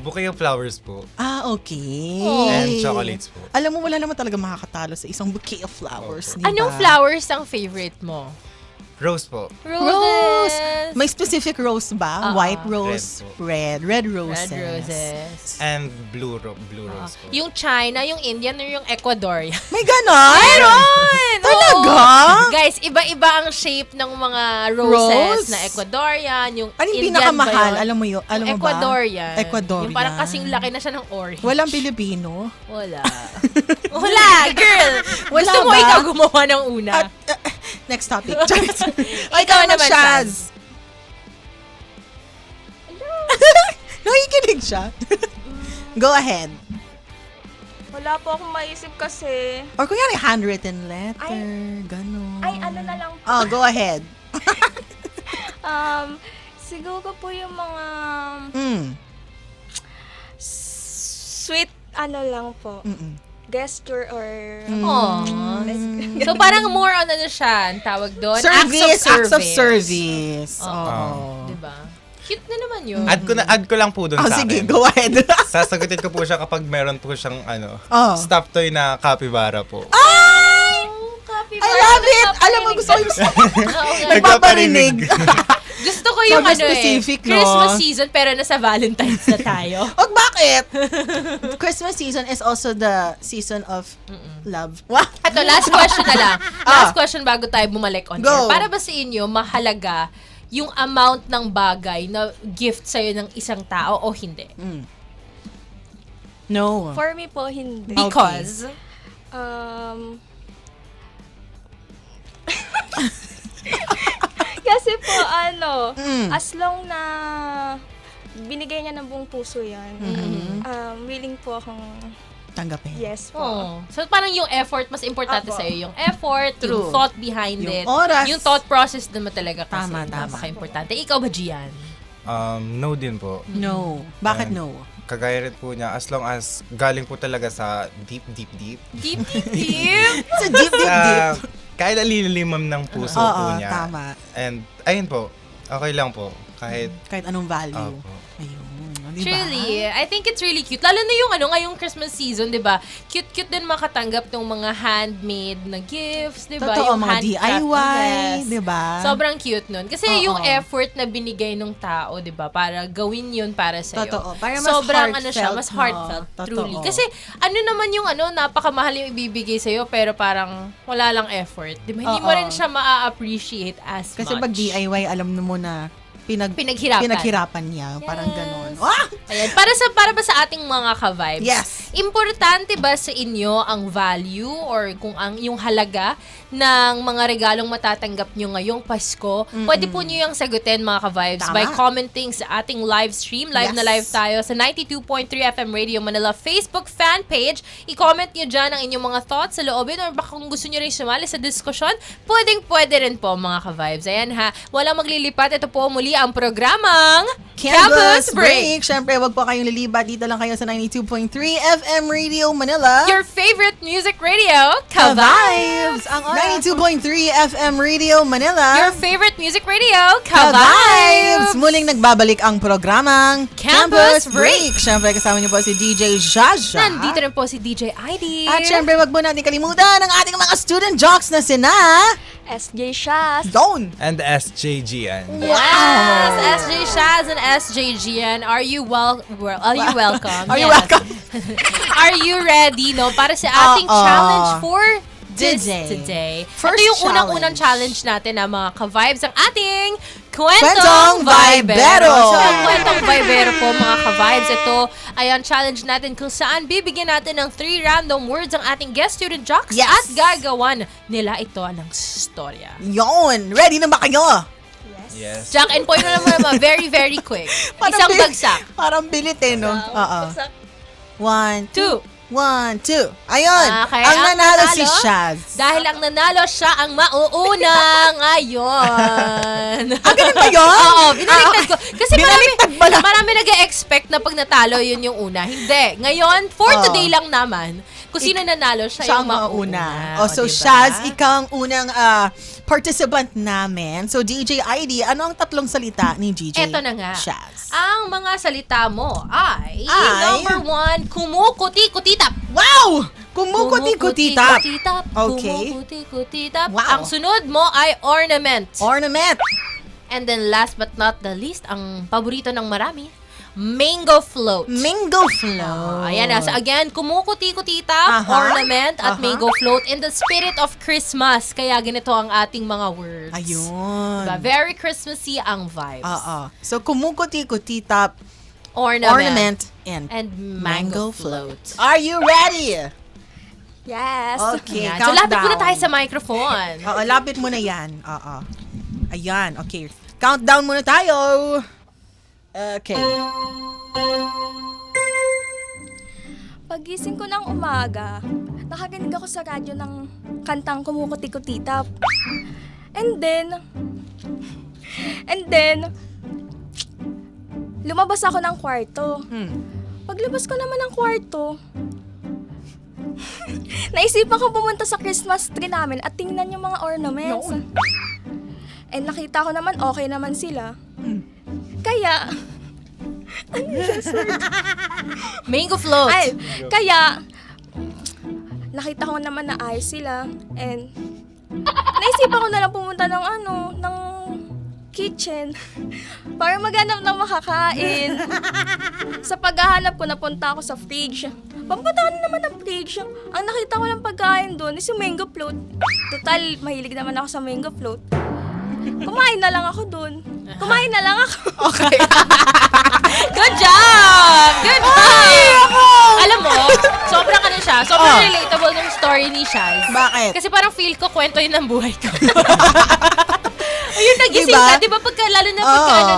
bouquet of flowers po. Okay. And chocolates po. Alam mo, wala naman talaga makakatalo sa isang bouquet of flowers, di ba? anong flowers ang favorite mo? Rose po. Rose! May specific rose ba? Oo. White rose, Red red roses. Red roses. And blue rose po. Yung China, yung Indian, or yung Ecuadorian? May ganon? Meron! Talaga? Oo. Guys, iba-iba ang shape ng mga Rose? roses na Ecuadorian, yung Ano yung Indian pinakamahal? ba yun? Alam mo yun? Alam mo ba? Ecuadorian. Ecuadorian. Yung parang kasing laki na siya ng orange. Walang Pilipino? Wala. Wala, girl! Wala Gusto mo ba? ikaw gumawa ng una? Next topic. Ay, Ikaw naman, naman, Shaz. Nakikinig siya. Go ahead. Wala po akong maisip kasi. Or kunyari, handwritten letter. Ay. Ganon. Ay, ano na lang po. Oh, go ahead. Siguro po yung mga sweet ano lang po. Gesture or Aww. So parang more on ano siya, ang tawag doon? Service, Acts of service. Oo. Diba? Cute na naman yun. Add ko lang po doon sa Sige, akin. go ahead. Sasagutin ko po siya kapag meron po siyang Oh. stuffed toy na capybara po. Ay! Capybara. I love it! Alam mo, gusto ko yung nagpaparinig. Gusto ko yung Sobrang specific, no? Christmas season pero nasa Valentine's na tayo. Og bakit? Christmas season is also the season of love. Wow. Ito, last question na lang. Last question bago tayo bumalik on Go. air. Para ba sa inyo, mahalaga yung amount ng bagay na gift sa'yo ng isang tao o hindi? No. for me po hindi. Because? Kasi po as long na binigay niya ng buong puso 'yan. Willing po akong Tanggapin. yes po. Oh. So parang yung effort, mas importante Apo. sa'yo. Yung effort, True. yung thought behind Yung it. oras. Yung thought process naman talaga kasi. Tama. Napaka-importante. Ikaw ba, Gian? No din po. No. Bakit no? Kagaya rin po niya, as long as galing po talaga sa deep. Deep, deep, deep. It's a deep, deep, deep. Kahit alilimam ng puso Oo, po niya. tama. And, ayun po, okay lang po. Kahit, Kahit anong value. Opo. Ayun. Diba? Truly, I think it's really cute. Lalo na yung ngayong Christmas season, 'di ba? Cute-cute din makatanggap ng mga handmade na gifts, 'di ba? Totoo, Yung mga handcraft DIY, yes. diba? Sobrang cute nun. Kasi Oo. yung effort na binigay ng tao, 'di ba? Para gawin 'yun para sa iyo. Totoo. Para mas Sobrang heartfelt, mas no? heartfelt, Totoo. truly. Kasi ano naman yung napakamahal yung ibibigay sa iyo pero parang wala lang effort, 'di ba? Hindi mo Oo. rin siya ma-appreciate as Kasi much. pag DIY, alam mo na Pinaghirapan. niya. Yes. Parang ganun. Ah! Ayan, para ba sa ating mga ka-vibes? Yes. Importante ba sa inyo ang value or kung yung halaga ng mga regalong matatanggap nyo ngayong Pasko? Pwede po nyo yung sagutin mga ka-vibes Tama. by commenting sa ating live stream. Live na Yes. live tayo sa 92.3 FM Radio Manila Facebook fan page. I-comment nyo dyan ang inyong mga thoughts sa loobin or baka kung gusto nyo rin sumali sa diskusyon, pwede rin po mga ka-vibes. Ayan ha, walang maglilipat. Ito po muli ang programang Campus Break! Siyempre, wag po kayong lilibat. Dito lang kayo sa 92.3 FM Radio Manila. Your favorite music radio, Ka-Vibes! Ka-Vibes! Ang 92.3 FM Radio Manila. Your favorite music radio, Ka-Vibes! Ka-Vibes! Muling nagbabalik ang programang Campus Break! Siyempre, kasama niyo po si DJ Jaja. Nandito rin po si DJ ID. At siyempre, wag mo natin kalimutan ang ating mga student jocks na sina SJ Shaz. Zone. and SJGN. Yes! SJ Shaz and SJ Gian, are you welcome? Are you Yes. welcome? Are you ready, no? Para sa ating Oo. challenge for Today. today. First Ito yung challenge. unang-unang challenge natin na mga ka-vibes ang ating Kwentong Kwentong Vibero. Vibero. So, ang Kwentong Vibero po mga ka-vibes, ito ay ang challenge natin kung saan bibigyan natin ng 3 random words ang ating guest student jocks Yes. at gagawan nila ito ng storya. Yon. Ready na ba kayo? Yes. Jack and point na naman, very, very quick. Isang bagsak. Parang bilit eh, no? Oo. 1, 2. 2. 1, 2. Ayun. Okay, ang nanalo si Shaz. Dahil ang nanalo siya ang mauuna ngayon. Ganun ba yun? Oo, binaliktad ko. Kasi Binaliktad pala. marami nag-e-expect na pag natalo yun yung una. Hindi. Ngayon, for Oo. today lang naman, kung sino nanalo, Siya siya yung ang mauuna. mauna. So, diba? Shaz, ikaw ang unang participant namin. So, DJ ID, ano ang tatlong salita ni DJ Eto na nga. Shaz? Ang mga salita mo ay, Ay. number 1, kumukuti-kutitap. Wow! Kumukuti-kutitap. Kumukuti-kutitap. Okay. Kumukuti-kutitap. Wow. Ang sunod mo ay ornament. Ornament. And then last but not the least, ang paborito ng marami, mango float. Mango flow. Ayan na. So again, kumukuti-kutitap, ornament, at mango float in the spirit of Christmas. Kaya ganito ang ating mga words. Ayun. Diba? Very Christmassy ang vibes. Oo. So, kumukuti-kutitap, Ornament. and And mango float. Are you ready? Yes. Okay, Ayan. So lapit muna countdown. tayo sa microphone. Oo, lapit mo na yan. Oo. Ayan, okay. Countdown muna tayo. Okay. Pagising ko ng umaga, nakarinig ako sa radyo ng kantang Kumukuti-Kutita. And then, lumabas ako ng kwarto. Paglabas ko naman ng kwarto, naisipan ko pumunta sa Christmas tree namin at tingnan yung mga ornaments. And nakita ko naman okay naman sila. Kaya, Mango float. kaya, nakita ko naman na ayos sila. And, naisipan ko na lang pumunta ng kitchen para maghanap ng makakain. Sa paghahanap ko, napunta ako sa fridge. Pampataan naman ang fridge. Ang nakita ko ng pagkain doon is yung mango float. Total, mahilig naman ako sa mango float. Kumain na lang ako doon. Kumain na lang ako. Okay. Good job! Good job! Alam mo, sobrang relatable ng story ni Shaz. Bakit? Kasi parang feel ko, kwento yun ng buhay ko. Ayun, nagising Diba? ka, di ba? Lalo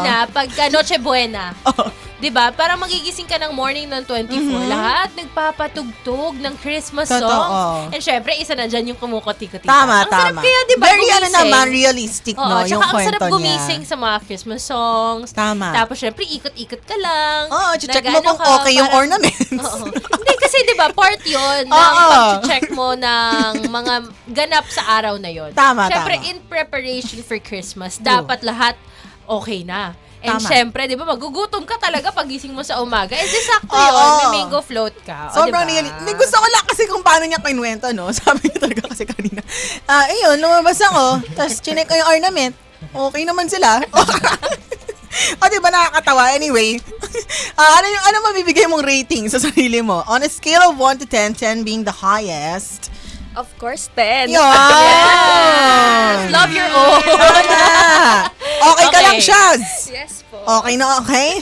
na pagka Noche Buena. Di ba? Parang magigising ka ng morning ng 24, lahat nagpapatugtog ng Christmas songs. And syempre, isa na dyan yung Kumukuti-Kutita. Tama, ang sarap kaya, di ba, Very gumising? naman, realistic, no, yung tsaka ang kwento sarap niya. gumising sa mga Christmas songs. Tama. Tapos syempre, ikot-ikot ka lang. check mo kung okay yung ornaments. Hindi, kasi di ba, part yun ng pag-check mo ng mga ganap sa araw na yun. Tama, syempre, tama. in preparation for Christmas, dapat lahat okay na. And Tama. syempre, di ba, magugutom ka talaga pagising mo sa umaga. Eh, di sakto yun, may mango float ka. Sobrang diba? Hindi, gusto ko lang kasi kung paano niya kinuwento, no? Sabi niya talaga kasi kanina. Ayun, lumabas ako, tapos chinek ko yung ornament. Okay naman sila. Diba nakakatawa? Anyway, ano mabibigay mong rating sa sarili mo? On a scale of 1 to 10, 10 being the highest. Of course, 10. Yes! Love your own. Okay ka Okay. lang, Shaz. Yes po. Okay na okay?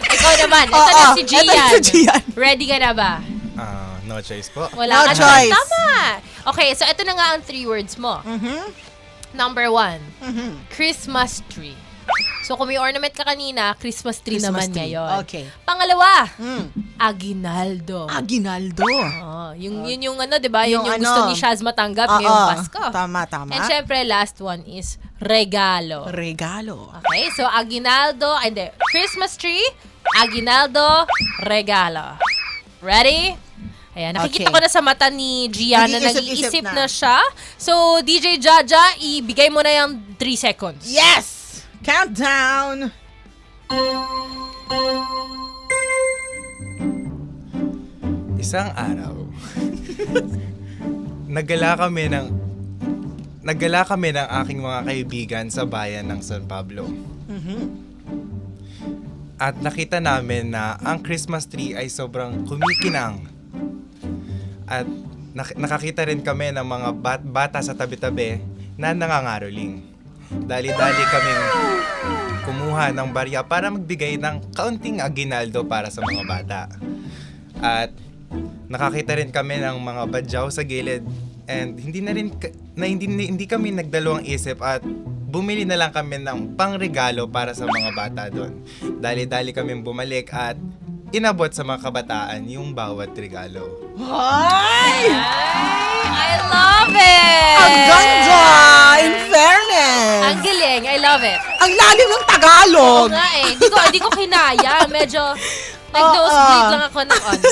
Ikaw naman, ito na si Gian. Ito na si Gian. Ready ka na ba? No choice po. Wala No ka choice. na. Tama. Okay, so ito na nga ang 3 words mo. Number 1, Christmas tree. So kung may ornament ka kanina, Christmas tree Christmas naman tree. ngayon. Okay. Pangalawa, aguinaldo. Aguinaldo. Yun yung ano, 'di ba? Yun Yung yung gusto ano. ni Shaz matanggap ngayong Pasko. Tama. And syempre, last one is regalo. Regalo. Okay, so aguinaldo, Christmas tree, aguinaldo, regalo. Ready? Ayan, nakikita Okay. ko na sa mata ni Gian na Nag-iisip-isip nag-iisip na. na siya. So, DJ Jaja, ibigay mo na yung 3 seconds. Yes! Countdown! Isang araw, naggala kami ng aking mga kaibigan sa bayan ng San Pablo. At nakita namin na ang Christmas tree ay sobrang kumikinang. At nakakita rin kami ng mga bata sa tabi-tabi na nangangaroling. Dali-dali kaming kumuha ng barya para magbigay ng kaunting aguinaldo para sa mga bata. At nakakita rin kami ng mga badyaw sa gilid and hindi kami nagdalawang isip at bumili na lang kami ng pangregalo para sa mga bata doon. Dali-dali kaming bumalik at inabot sa mga kabataan yung bawat regalo. Ay! I love it! Ang ganda! In fairness! Ang galing, I love it. Ang lalim ng Oo Tagalog! nga hindi ko kinaya. Medyo nag-nosebleed lang ako ng onte.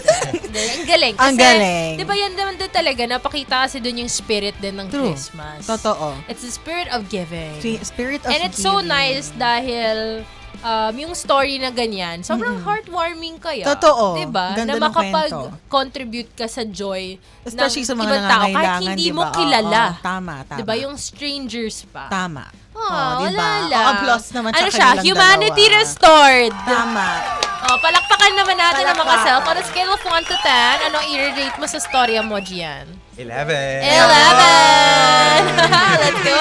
Ang galing. Kasi, Ang galing. di ba yan naman din talaga, napakita kasi dun yung spirit din ng True. Christmas. Totoo. It's the spirit of giving. Spirit of And it's so giving. nice dahil yung story na ganyan, sobrang heartwarming kaya. Totoo. Diba? Ganda na ng kwento. makapag-contribute ka sa joy Especially ng sa mga ibang tao kahit nangangailangan, hindi diba? mo kilala. Oo, tama. Diba? Yung strangers pa. Tama. Wala diba? lang. Applause naman ano sa siya? kanilang Humanity dalawa. restored. Tama. Palakpakan naman natin ang mga Palakpakan. self. On a scale of 1 to 10, anong i-rate mo sa storya mo, Gian? 11! 11! Let's go!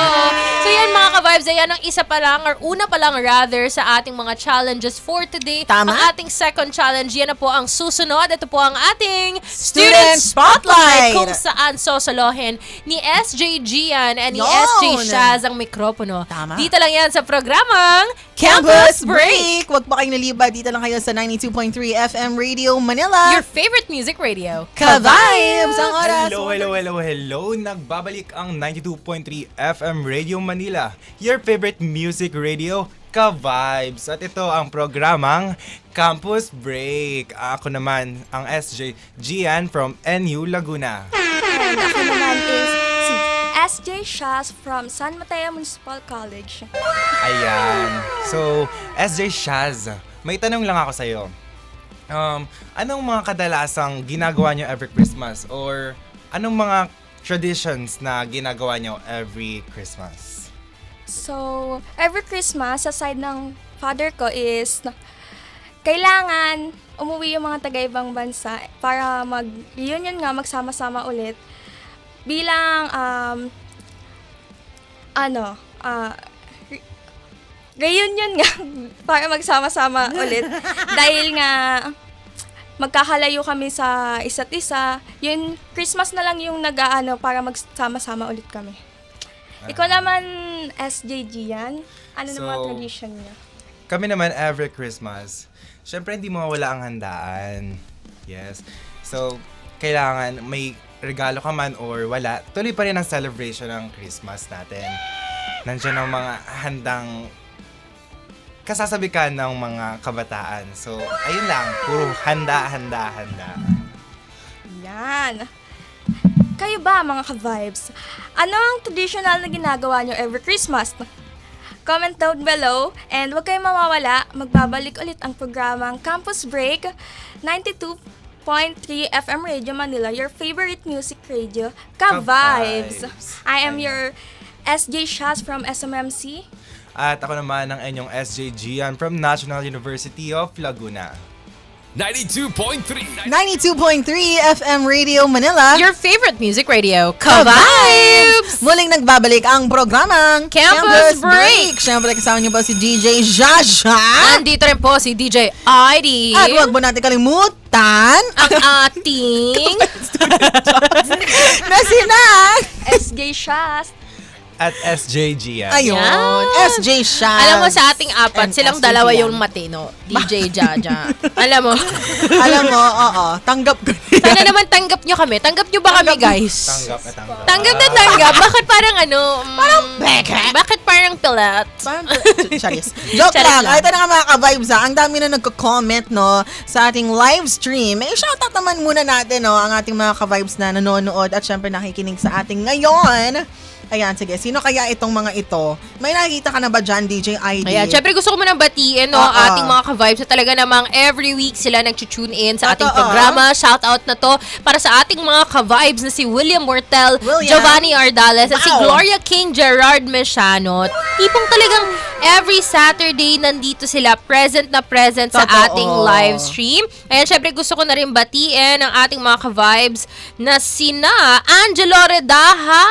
So yan mga ka-vibes, ayan ang isa pa lang or una pa lang rather sa ating mga challenges for today. Tama. Ang ating second challenge, yan na po ang susunod. Ito po ang ating Student Spotlight! Kung saan sosolohin ni SJ Gian and ni Yun! SJ Shaz ang mikropono. Tama. Dito lang yan sa programang Campus Break! Huwag pa kayong naliba. Dito lang kayo sa 92.3 FM Radio Manila. Your favorite music radio. Ka-vibes! Ang oras. Hello. Nagbabalik ang 92.3 FM Radio Manila. Your favorite music radio, Ka-vibes. At ito ang programang Campus Break. Ako naman ang SJ Gian from NU Laguna. And ako naman is si SJ Shaz from San Mateo Municipal College. Ayan. So, SJ Shaz, may tanong lang ako sa'yo. Anong mga kadalasang ginagawa nyo every Christmas? Or anong mga traditions na ginagawa nyo every Christmas? So, every Christmas, sa side ng father ko is kailangan umuwi yung mga taga-ibang bansa para mag-reunion nga, magsama-sama ulit. Bilang, reunion nga para magsama-sama ulit. Dahil nga, magkakalayo kami sa isa't isa. Yun, Christmas na lang yung nag-aano para magsama-sama ulit kami. Ikaw naman, SJ Gian, ano So, naman mga tradition niya? Kami naman every Christmas, syempre hindi mawala ang handaan. Yes. So, kailangan may regalo ka man or wala, tuloy pa rin ang celebration ng Christmas natin. Nandiyan ang mga handang kasasabikan ng mga kabataan. So, ayun lang, puro handa. Yan. Kayo ba, mga ka-vibes? Ano ang traditional na ginagawa nyo every Christmas? Comment down below and huwag kayong mawawala. Magbabalik ulit ang programang Campus Break, 92.3 FM Radio Manila, your favorite music radio, Ka-vibes. I am your SJ Shaz from SMMC. At ako naman ang inyong SJ Gian from National University of Laguna. 92.3 92.3 FM Radio Manila. Your favorite music radio. Ka-vibes! Muling nagbabalik ang programang Campus Break. Siyempre kasama niyo ba si DJ Jaja? Nandito rin po si DJ ID. At huwag mo natin kalimutan ang ating na sina SJ Shaz. At SJ Gian. Ayun, Yan. SJ Shaz. Alam mo sa ating apat, and silang SJ dalawa Gian. yung matino. DJ Jaja. Alam mo. Alam mo, oo, tanggap ko. Sana naman tanggap nyo kami. Tanggap nyo ba kami, guys? Tanggap na tanggap. Tanggap na tanggap. Bakit parang parang beke. Bakit parang pilat? Charis. Joke Charis lang. lang. Ito na nga mga ka-vibes ha. Ang dami na nagko-comment no, sa ating live stream. Shoutout naman muna natin no, ang ating mga ka-vibes na nanonood at syempre nakikinig sa ating ngayon. Ayan, sige. Sino kaya itong mga ito? May nakikita ka na ba dyan, DJ ID? Ayan, syempre gusto ko munang batiin no, Oo. ating mga ka-vibes na talaga namang every week sila nag-tune in sa ating Totoo. programa. Shout out na to para sa ating mga ka-vibes na si William Mortel, William. Giovanni Ardales, at si Wow. Gloria King Gerard Mesiano. Tipong talagang every Saturday nandito sila present sa Totoo. ating live stream. Ayan, syempre gusto ko na rin batiin ang ating mga ka-vibes na sina Angelo Redaha.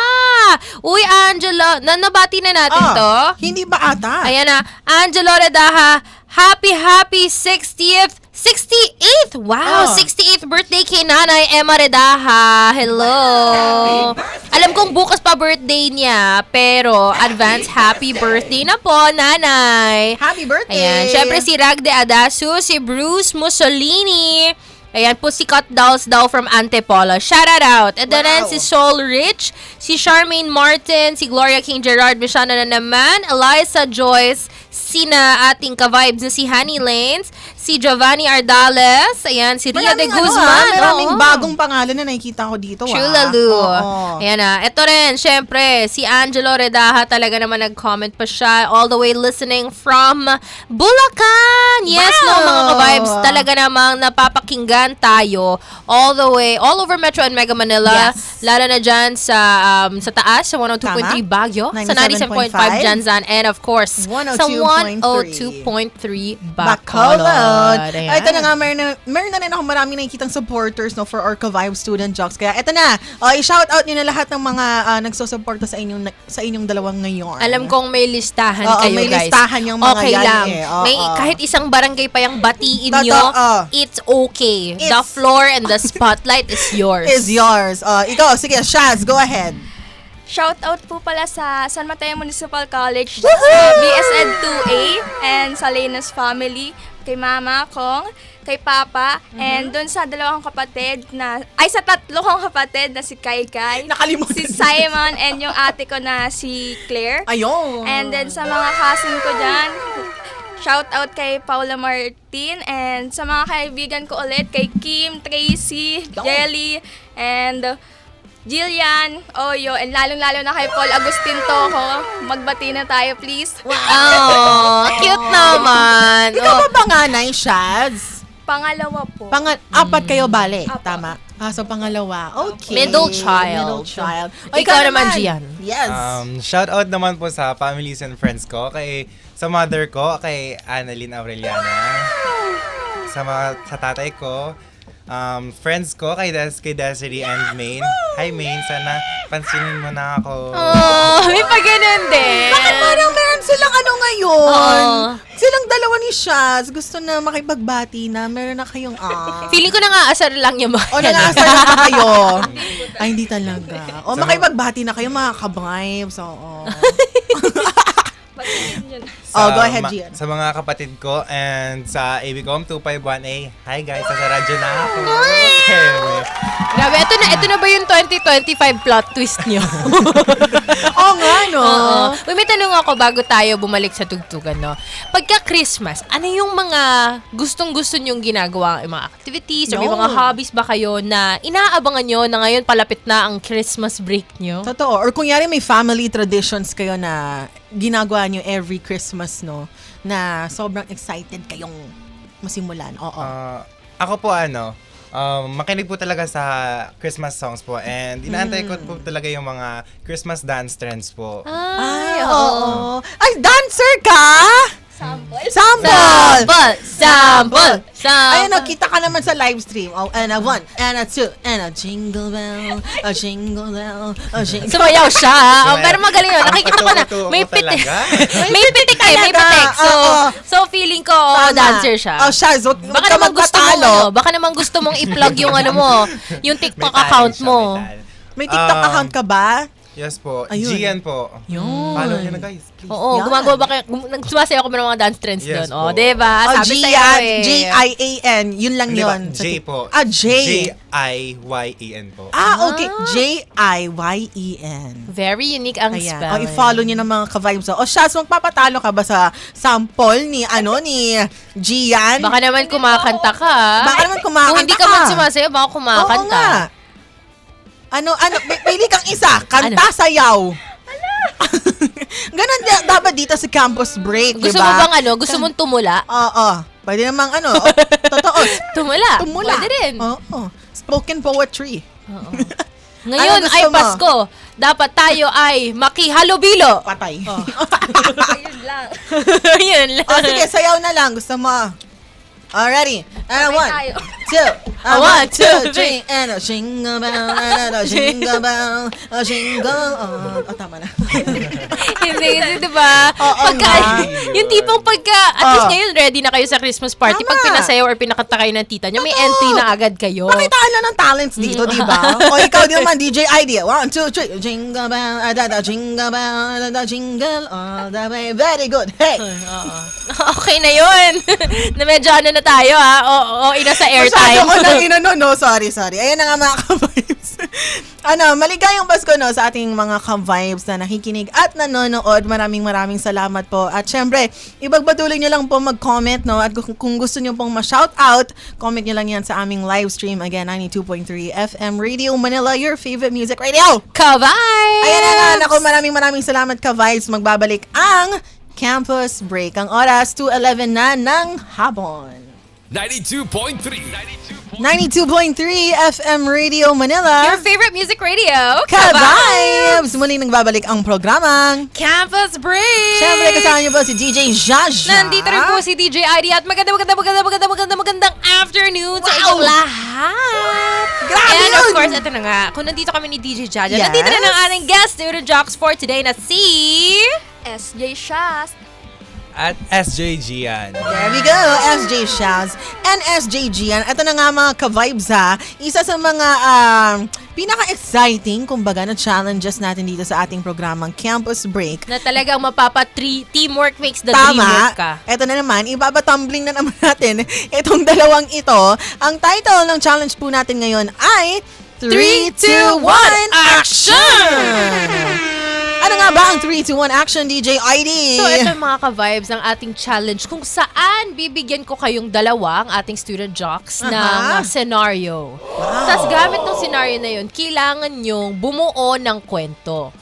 Uy, Angelo, nabati na natin to. Hindi ba ata? Ayan na, Angelo Redaha, happy 68th! Wow, 68th birthday kay Nanay Emma Redaha. Hello! Alam kong bukas pa birthday niya, pero advance happy birthday na po, Nanay! Happy birthday! Ayan, syempre si Ragde Adasu, si Bruce Mussolini, ayan po si Cut Dolls daw from Antipolo. Shout out! And then Wow. si Soul Rich, si Charmaine Martin, si Gloria King Gerard Mesiano na naman, Eliza Joyce, sina ating ka-vibes na si Honey Lanes, si Giovanni Ardales, ayan, si Ria de Guzman. maraming oo. bagong pangalan na nakikita ko dito. True Lalu. Oo. Ayan na. Ito rin, syempre, si Angelo Redaha talaga naman nag-comment pa siya all the way listening from Bulacan. Yes, Wow! no, mga ka-vibes. Talaga namang napapakinggan tayo all the way, all over Metro and Mega Manila. Yes. Lalo na dyan sa taas, sa 102.3 Baguio, sa 97.5 Janzan, and of course, sa 102.3 102.3 Bacolod. Ayan. Ay, ito na nga, meron na rin ako maraming nakikitang supporters no, for our Ka-Vibe Student Jocks. Kaya ito na, i-shout out nyo na lahat ng mga nagsusuporta sa inyong dalawang ngayon. Alam kong may listahan Oo, kayo, may guys. listahan yung mga okay yan lang. eh. Oo. May kahit isang barangay pa yung batiin Totoo. nyo, it's okay. The It's- floor and the spotlight is yours. Is yours. Ikaw, sige, Shaz, go ahead. Shout out po pala sa San Mateo Municipal College, sa BSED 2A, and sa Lena's family, kay Mama Kong, kay Papa, and dun sa dalawang kapatid sa tatlo kong kapatid na si Kai Kai, Nakalimutan. si Simon, and yung ate ko na si Claire. Ayun. And then sa mga cousin ko dyan, shout out kay Paula Martin, and sa mga kaibigan ko ulit, kay Kim, Tracy, Jelly, and Jillian, Oyo, and lalong-lalo na kay Paul Agustin Toco. Magbati na tayo, please. Oh, cute naman. Ikaw Oh. ba panganay, Shaz? Pangalawa po. Apat kayo bale, Apat. tama? So pangalawa. Okay. Middle child. Middle child. Ikaw naman, Gian. Yes. Shout out naman po sa families and friends ko, sa mother ko, kay Annalyn Aureliana, sa tatay ko, friends ko, kay Desiree and Maine. Hi Maine, sana pansinin mo na ako. Oh, may pa ganun din. Bakit parang meron silang ngayon? Oo. Silang dalawa ni Shaz, gusto na makipagbati na, meron na kayong Feeling ko nang-aasar lang yung mga O nang-aasar na ba kayo? Ay, hindi talaga. O makipagbati na kayo mga ka-vibes. Oo. Batiin yun. Go ahead, Gian. Sa mga kapatid ko and sa ABCOM 251A. Hi guys, sa radyo na ako. Grabe, ito na ba yung 2025 plot twist nyo? Oo nga, no? Oo. Uy, may tanong ako bago tayo bumalik sa tugtugan, no? Pagka Christmas, ano yung mga gustong-gusto nyong ginagawa, yung mga activities, or may mga hobbies ba kayo na inaabangan nyo na ngayon palapit na ang Christmas break nyo? Totoo. Or kunyari may family traditions kayo na ginagawa nyo every Christmas, no? Na sobrang excited kayong masimulan. Oo. Ako po makinig po talaga sa Christmas songs po and inaantay ko po talaga yung mga Christmas dance trends po. Ay, oo. Ay, dancer ka? Sample. Sample! Sample! Ayun, nakita ka naman sa live stream. Oh, and a one, and a two, and a jingle bell, a jingle bell, a jingle. Sumayaw siya. Pero magaling yun. Nakikita ko na. May pitik. May pitik eh. May pitik. So feeling ko, dancer siya. Oh, Shaz, wag Baka ka naman gusto mo, magpatalo. baka naman gusto mong i-plug yung yung TikTok account mo. May TikTok account ka ba? Yes po. Ayun. Gian po. Yun. Follow nyo na guys, please. Oo, Yan. gumagawa ba kayo? Sumasayaw ko ng mga dance trends Yes doon. po. Diba? Sabi sa'yo eh. Jian. Yun lang Hindi ba? yun. J po. J. J-I-Y-E-N po. Okay. J-I-Y-E-N. Very unique ang Ayan. spelling. I-follow niyo ng mga ka-vibes. O, Shaz, magpapatalo ka ba sa sample ni Gian? Baka naman kumakanta ka. Baka naman kumakanta Kung hindi ka ka. man sumasayaw, baka Oo kumakanta. nga. Pili kang isa. Kanta, sayaw. Ganon dapat dito sa campus break, Gusto diba? mo bang gusto mong tumula? Oo. Pwede namang totoo. Tumula. Tumula. Pwede rin. Oo. Spoken poetry. Ngayon Ano gusto ay mo? Pasko. Dapat tayo ay makihalubilo. Patay. Ayun lang. Yun lang. Sige, sayaw na lang. Gusto mo. Alrighty. And Sabay one, tayo. two, One, two, three. and a jingle bell, and a jingle bell, a jingle. Tama na. Hindi kasi diba? Oo Pagka, nga. yung tipong at least ngayon ready na kayo sa Christmas party. Tama. Pag pinasayaw or pinakanta kayo ng tita nyo, may Totoo. entry na agad kayo. Pakitaan lang ng talents dito, di ba? O ikaw din naman, DJ Idea. 1, 2, 3. Jingle bell, jingle bell, jingle all the way. Very good. Hey! Okay na yun. Na medyo na tayo ha. O ina sa airtime. Masyado ko nang inano, no? Sorry. Ayan na nga mga ka-vibes. Maligayang Pasko, no, sa ating mga ka-vibes na nakikinig at nanonood. Maraming salamat po. At syempre, ibagpatuloy nyo lang po mag-comment, no? At kung gusto nyo pong ma-shoutout, comment nyo lang yan sa aming live stream. Again, 92.3 FM Radio Manila, your favorite music radio. Ka-vibes! Ayan na nga. Naku, maraming salamat ka-vibes. Magbabalik ang Campus Break. Ang oras, 2:11 na ng hapon. 92.3 92.3 FM Radio Manila. Your favorite music radio, Ka-Vibes! Muli nang babalik ang programang Campus Break! Siyempre kasama niyo po si DJ Jaja. Nandito rin po si DJ ID at magandang afternoon sa inyong lahat. Grabe And yun! of course, ito na nga, kung nandito kami ni DJ Jaja, Yes. nandito rin ang ating guest student jocks for today na si... SJ Shaz. At SJ Gian. There we go, SJ Shaz and SJ Gian. Ito na nga mga ka-vibes ha. Isa sa mga pinaka-exciting, kumbaga, na challenges natin dito sa ating programang Campus Break. na talagang teamwork makes the dream work ka. Ito na naman, ibabatumbling na naman natin itong dalawang ito. Ang title ng challenge po natin ngayon ay 3, 2, 1, Action! Ano nga ba ang 3, 2, 1 Action, DJ ID? So, ito mga ka-vibes ang ating challenge kung saan bibigyan ko kayong dalawa, ang ating student jocks, ng scenario. Tapos gamit ng scenario na yun, kailangan nyong bumuo ng kwento.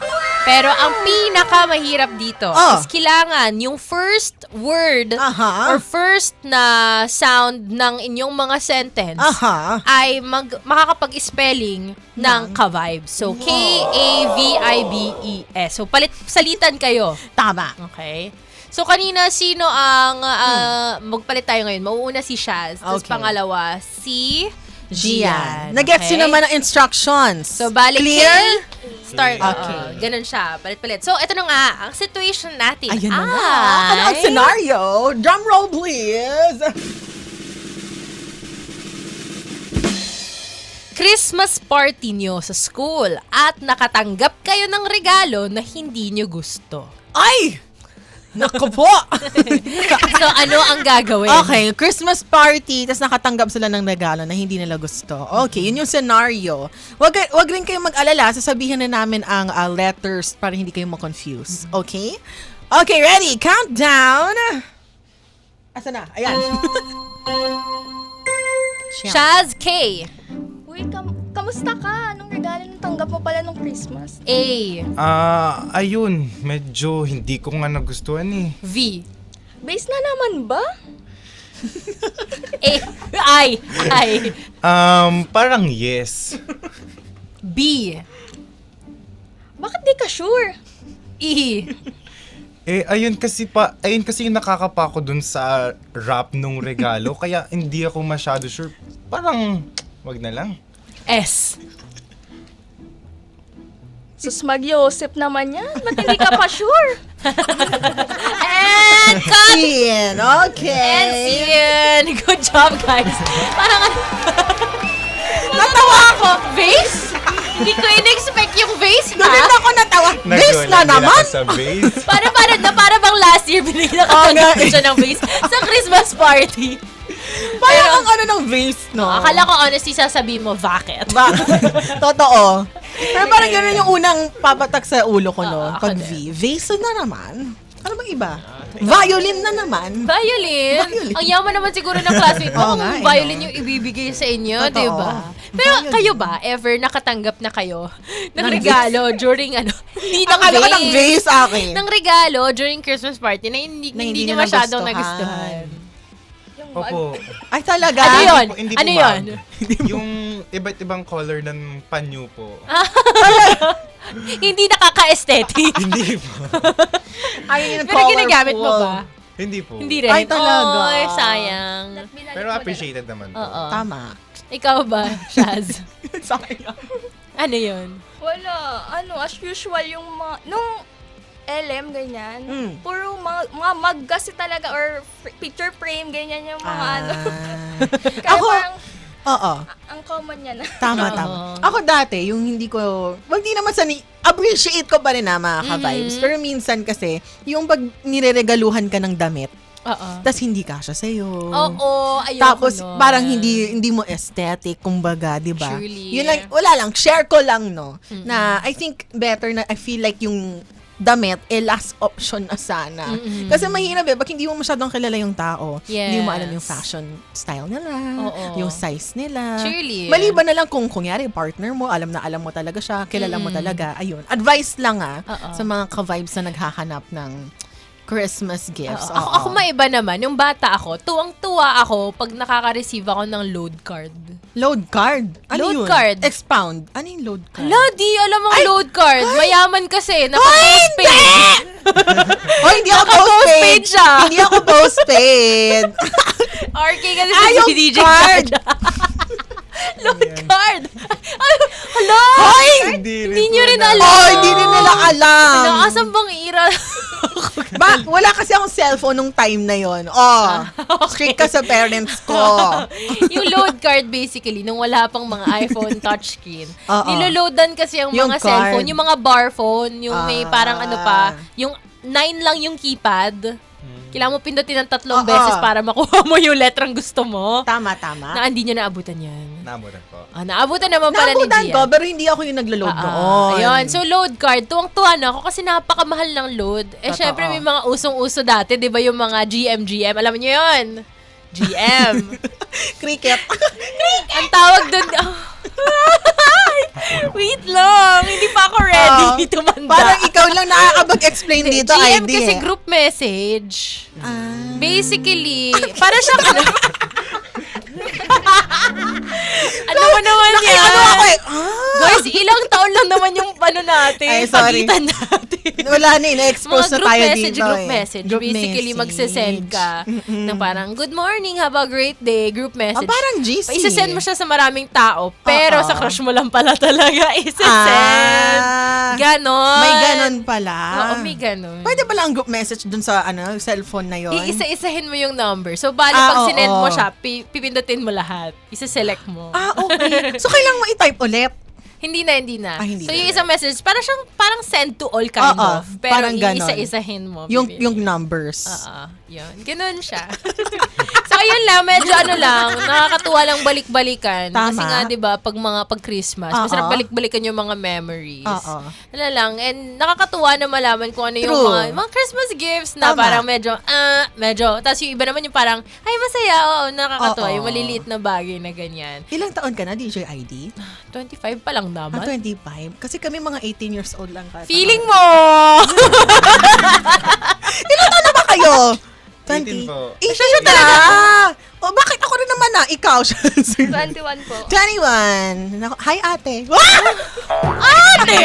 Pero ang pinakamahirap dito is kailangan yung first word or first na sound ng inyong mga sentence ay makakapag-spelling ng ka-vibes. So, K-A-V-I-B-E-S. So, salitan kayo. Tama. Okay? So, kanina, sino ang magpalit tayo ngayon? Mauuna si Shaz. Tapos pangalawa, si Gian. Nag-gets yun naman ang instructions. So, balik Clear? Start. Okay. Ganun siya. Palit-palit. So, ito na nga. Ang situation natin Ayan na nga. Ano ang scenario? Drum roll, please. Christmas party nyo sa school at nakatanggap kayo ng regalo na hindi nyo gusto. Ay! Naku po! So, ano ang gagawin? Okay, Christmas party, tapos nakatanggap sila ng regalo na hindi nila gusto. Okay, yun yung scenario. Wag rin kayong mag-alala, sasabihin na namin ang letters para hindi kayo ma-confuse. Okay? Okay, ready? Countdown! Asa na? Ayan. Shaz K. Uy, kamusta ka? Anong regalo nang tanggap mo pala nung Christmas? A. Ayun, medyo hindi ko nga nagustuhan eh. V. Base na naman ba? I. Parang yes. B. Bakit di ka sure? E. Ayun kasi yung nakakapako dun sa wrap nung regalo, kaya hindi ako masyado sure. Parang, wag na lang. S. Sus, mag-Yosef naman yan. Ba't hindi ka pa sure? And cut! Ian, okay. And Ian. Good job, guys. Parang Natawa ako. vase? Hindi ko in-expect yung vase, Doon ha? ako natawa. Base na Nagwala din naman. ako sa base. Para bang last year binigyan Oo nga ako siya ng vase sa Christmas party. Parang ang ano ng vase, no? Akala ko honestly sasabihin mo, bakit? Totoo. Pero parang gano'n yung unang papatak sa ulo ko, no? ako Pag V. Vase na naman. Ano bang iba? Violin na naman. Violin? Ang yaman naman siguro ng classmate mo Oo kung nga, violin yung ibibigay sa inyo, Totoo. di ba? Pero Violin. kayo ba, ever nakatanggap na kayo ng Ng regalo during hindi ng Akala ko vase? ng vase akin. Ng regalo during Christmas party na hindi hindi niyo nyo masyadong nagustuhan. nagustuhan. Opo. Ay, talaga? Ano yun? Hindi Ano po, yun? ma'am. Yung iba't ibang color ng panyo po. Hindi nakaka-aesthetic. Hindi po. Ay, yung Pero ginagamit mo ba? Hindi po. Hindi rin. Ay, talaga. Oy, sayang. Pero appreciated naman po. Oo. Tama. Ikaw ba, Shaz? Sayang. Ano yun? Wala. As usual, yung mga... Nung LM, ganyan. Puro mga mug kasi talaga or picture frame, ganyan yung mga Kaya Ako, parang, oo. ang common niya na. Tama, tama. Ako dati, yung hindi ko, di naman appreciate ko pa rin na mga ka-vibes. Pero minsan kasi, yung pag nireregaluhan ka ng damit, Oo. tas hindi kasya sa'yo. Oo, ayoko Tapos nun. parang hindi mo aesthetic, kumbaga, 'di ba? Surely. Yun lang, wala lang, share ko lang no. Na I think better na I feel like yung damit last option na sana. Kasi mahirap pag hindi mo masyadong kilala yung tao. Hindi mo alam yung Yes. fashion style nila, Oo. yung size nila. Surely. Maliban na lang kung kunyari partner mo, alam mo talaga siya, kilala mo talaga. Ayun. Advice lang Oo. sa mga ka-vibes na naghahanap ng Christmas gifts. Oo. Ako maiba naman. Yung bata ako, tuwang-tuwa ako pag nakaka-receive ako ng load card. Load card? Ano Load yun? card. Expound. Ano yung load card? Hala, di alam mo ang load card. Mayaman kasi. Naka-postpaid. Hindi ako Naka-postpaid postpaid. siya. Hindi ako postpaid. RK kasi Yung si DJ card. Jaja. Load card. Ay, hala. Hindi Hindi nyo rin po alam. Oh, hindi din nila alam. Nakasang bang ira? Wala kasi akong cellphone nung time na yon. Strict ka sa parents ko. Yung load card basically, nung wala pang mga iPhone touchscreen, Oo. niloloadan kasi yung Yung mga card. cellphone, yung mga bar phone, yung may parang ano pa, Ah. yung 9 lang yung keypad. Kailangan mo pindutin ng 3 Oo. beses para makuha mo yung letrang gusto mo. Tama. Na hindi nyo naabutan yan. Namuran ko. Naabutan naman pala ni Naabutan Gian. ko, pero hindi ako yung naglo-load noon. Ayun. So, load card. Tuwang-tuwa na ako kasi napakamahal ng load. Eh, Totoo. syempre, may mga usong-uso dati. Di ba yung mga GM? Alam niyo yun? GM. Cricket. Ang tawag doon... Wait lang. Hindi pa ako ready tumanda. Parang ikaw lang nakakapag-explain dito, GM ID. kasi group message. Ah. Basically, para siya ano mo naman yan? Ano ako eh? Guys, ilang taon lang naman yung ano natin, Ay, sorry. pagitan natin. Wala na, na-expose na tayo dito. Group message. Group Basically, message. magsasend ka na parang, good morning, have a great day, group message. Parang GC. Isasend mo siya sa maraming tao, pero Oo. sa crush mo lang pala talaga isasend. Ganon. May ganon pala. Oo, may ganon. Pwede pala ang group message dun sa cellphone na yon. Iisa-isahin mo yung number. So, bali, pag sinend mo siya, pipindutin mo lahat. Isa-select mo. Okay. So, kailangan mo i-type ulit. Hindi na. Hindi So, na. yung isang message, parang send to all kind Oo, of. Pero parang ganon. iisa-isahin mo. Yung numbers. Yun. Ganon siya. So, ayun lang. Medyo nakakatuwa lang balik-balikan. Tama. Kasi nga, di ba, pag Christmas, masarap balik-balikan yung mga memories. Oo. Wala lang. And nakakatuwa na malaman kung ano yung True. mga Christmas gifts na Tama. parang medyo. Tapos yung iba naman yung parang, ay, masaya. Oo, nakakatuwa. Oo. Yung maliliit na bagay na ganyan. Ilang taon ka na, DJ ID? 25 pa lang naman. 25. Kasi kami mga 18 years old lang. Feeling mo! Ilang taon na ba kayo? 18 po. Siya talaga. Bakit ako rin naman na? Ikaw. 21 po. 21. Naku, hi, ate. Ate!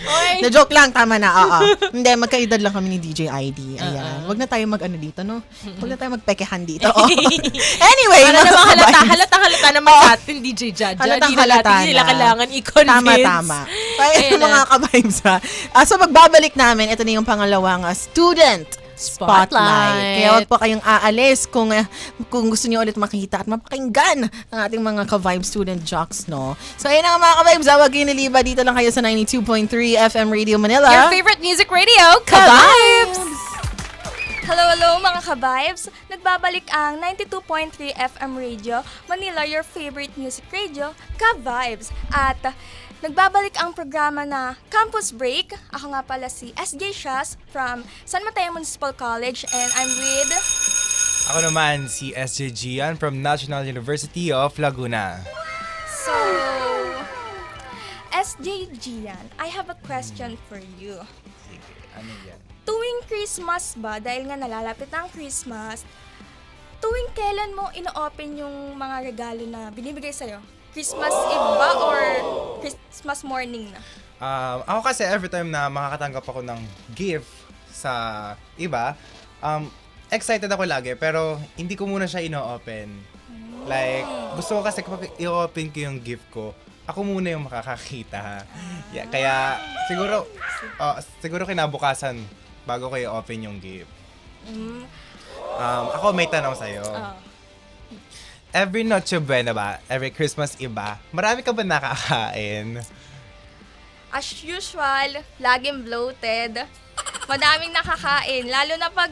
Oy. Na-joke lang, tama na. Hindi, magkaedad lang kami ni DJ ID. Ayan. Huwag na tayo mag-ano dito, no? Huwag na tayo magpekehan dito. Anyway, Para mga namang kabayan. halata naman sa atin, DJ Jaja. Halatang Di na halata natin sila na. kailangan i-convince. Tama. Kaya Ayun mga na. ka-vibes ha. So magbabalik namin, ito na yung pangalawang student Spotlight. Kaya wag po kayong aalis kung gusto niyo ulit makita at mapakinggan ang ating mga ka-vibe student jocks, no? So ayun nga mga ka-vibes, wag kayo naliba dito lang kayo sa 92.3 FM Radio Manila. Your favorite music radio, Ka-Vibes! Hello mga ka-vibes! Nagbabalik ang 92.3 FM Radio, Manila, your favorite music radio, Ka-Vibes. At nagbabalik ang programa na Campus Break. Ako nga pala si SJ Shas from San Mateo Municipal College and I'm with... Ako naman si SJ Gian from National University of Laguna. So, SJ Gian, I have a question for you. Sige, ano yan? Tuwing Christmas ba, dahil nga nalalapit na ang Christmas, tuwing kailan mo ino-open yung mga regalo na binibigay sa'yo? Christmas Eve ba or Christmas morning na? Ako kasi every time na makakatanggap ako ng gift sa iba, excited ako lagi pero hindi ko muna siya ino-open. Like, gusto ko kasi kapag i-open ko yung gift ko, ako muna yung makakakita. Yeah, kaya siguro kinabukasan bago ko i-open yung gift. Ako may tanong sa'yo. Every Noche Buena ba, every Christmas iba, marami ka ba nakakain? As usual, laging bloated. Madaming nakakain. Lalo na pag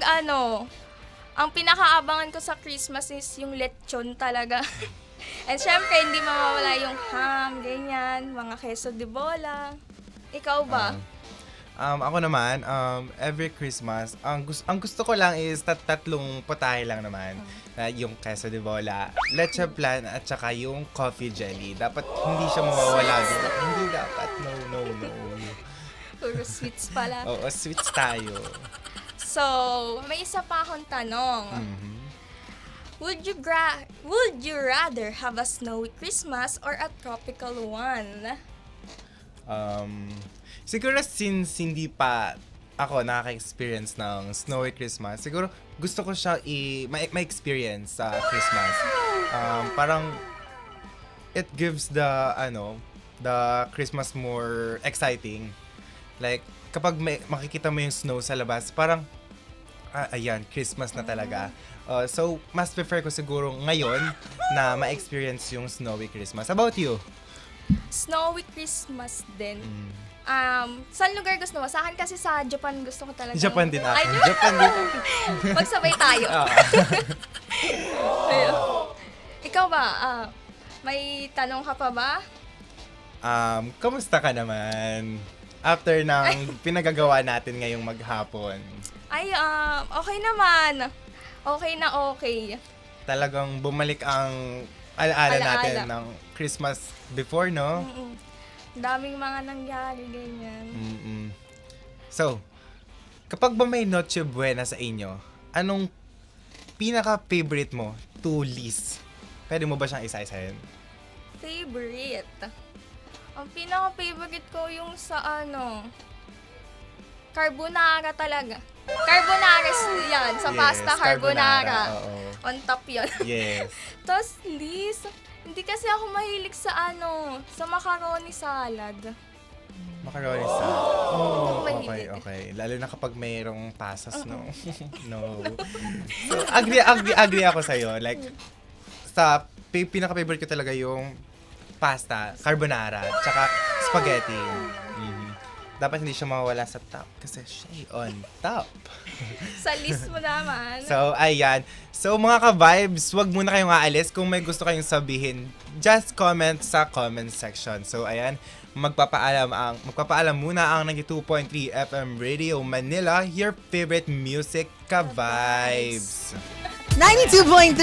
ang pinakaabangan ko sa Christmas is yung lechon talaga. And syempre, hindi mawawala yung ham, ganyan, mga queso de bola. Ikaw ba? Ako naman, every Christmas, ang gusto ko lang is tatlong putahe lang naman. Na yung queso de bola, leche plan, at saka yung coffee jelly. Dapat hindi siya mawawala. Hindi dapat. No. Puro sweets pala. Oo, sweets tayo. So, may isa pa akong tanong. Mhm. Would you rather have a snowy Christmas or a tropical one? Siguro since hindi pa ako nakaka-experience ng snowy Christmas, siguro gusto ko siya ma-experience sa Christmas. Parang it gives the Christmas more exciting. Like kapag makikita mo yung snow sa labas, parang ayan, Christmas na talaga. So, mas prefer ko siguro ngayon na ma-experience yung snowy Christmas. How about you? Snowy Christmas din. Saan lugar gusto mo? Sa akin kasi sa Japan gusto ko talaga. Japan din ako. Ay, Japan din. magsabay tayo. Ayun. Ikaw ba? May tanong ka pa ba? Kamusta ka naman? After ng pinagagawa natin ngayong maghapon. Ay, okay naman. Okay na okay. Talagang bumalik ang alaala natin ng Christmas before, no? Daming mga nangyari, ganyan. So, kapag ba may Noche Buena sa inyo, anong pinaka-favorite mo to least? Pwede mo ba siyang isa-isahin? Favorite? Ang pinaka-favorite ko yung sa carbonara talaga. Carbonara yan. Sa Yes, pasta, carbonara. oo. On top yun. Yes. Tapos, hindi kasi ako mahilig sa sa macaroni salad. Macaroni salad. Oh, Mahilig. okay. Lalo na kapag mayroong pasas, no? No. So, agree ako sa'yo. Like, sa pinaka-favorite ko talaga yung pasta, carbonara, tsaka spaghetti. Dapat hindi siya mawawala sa top kasi siya on top. Sa list mo naman. So, ayan. So, mga ka-vibes, wag muna kayong aalis. Kung may gusto kayong sabihin, just comment sa comment section. So, ayan. Magpapaalam muna ang 92.3 FM Radio Manila, your favorite music ka-vibes. 92.3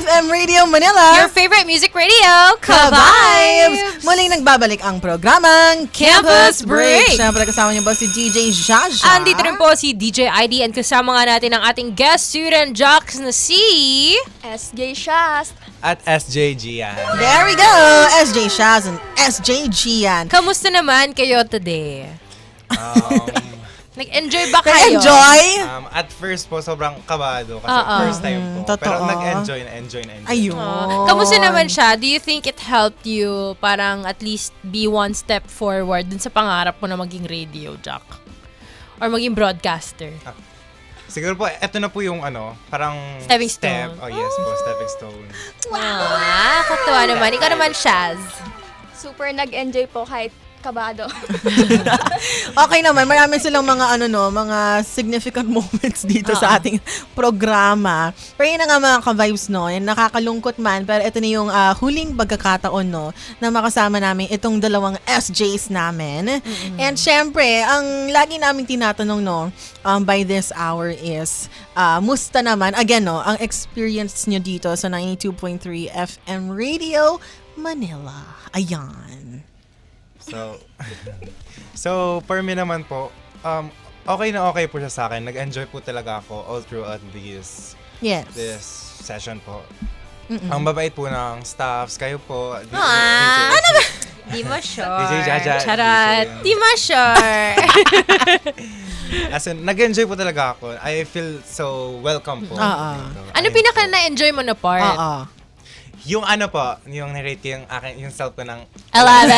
FM Radio Manila. Your favorite music radio, Ka-Vibes! Muling nagbabalik ang programang Campus Break. Siyempre kasama niyo ba si DJ Jaja? Andito rin po si DJ ID and kasama nga natin ang ating guest student jocks na si... SJ Shast. At SJ Gian. There we go! SJ Shaz and SJ Gian. Kamusta naman kayo today? Nag-enjoy ba kayo? Nag-enjoy? At first po, sobrang kabado kasi first time po. Pero totoo. nag-enjoy na. Ayun. Kamusta naman siya? Do you think it helped you parang at least be one step forward dun sa pangarap mo na maging radio jock? Or maging broadcaster? Siguro po, eto na po yung parang Stepping stone. Oh yes po, stepping stone. Wow, katuwa naman. Ikaw naman, Shaz. Super nag-enjoy po kahit kabado. Okay naman, marami silang mga mga significant moments dito sa ating programa. Pero yun na nga mga ka-vibes, no? Yan, nakakalungkot man, pero ito na yung huling pagkakataon, no? Na makasama namin itong dalawang SJs namin. And syempre, ang lagi namin tinatanong, no? By this hour is, musta naman? Again, no? Ang experience nyo dito sa 92.3 FM Radio Manila. Ayan. So for me naman po, okay na okay po siya sa akin. Nag-enjoy po talaga ako all throughout this session po. Ang babait po ng staffs, kayo po. DJ, Ano ba? Di mo sure. DJ Jaja. Charat. DJ. Di mo sure. As in, nag-enjoy po talaga ako. I feel so welcome po. Ano pinaka na-enjoy mo na part? Yung yung narrate yung akin, yung self ko ng 11.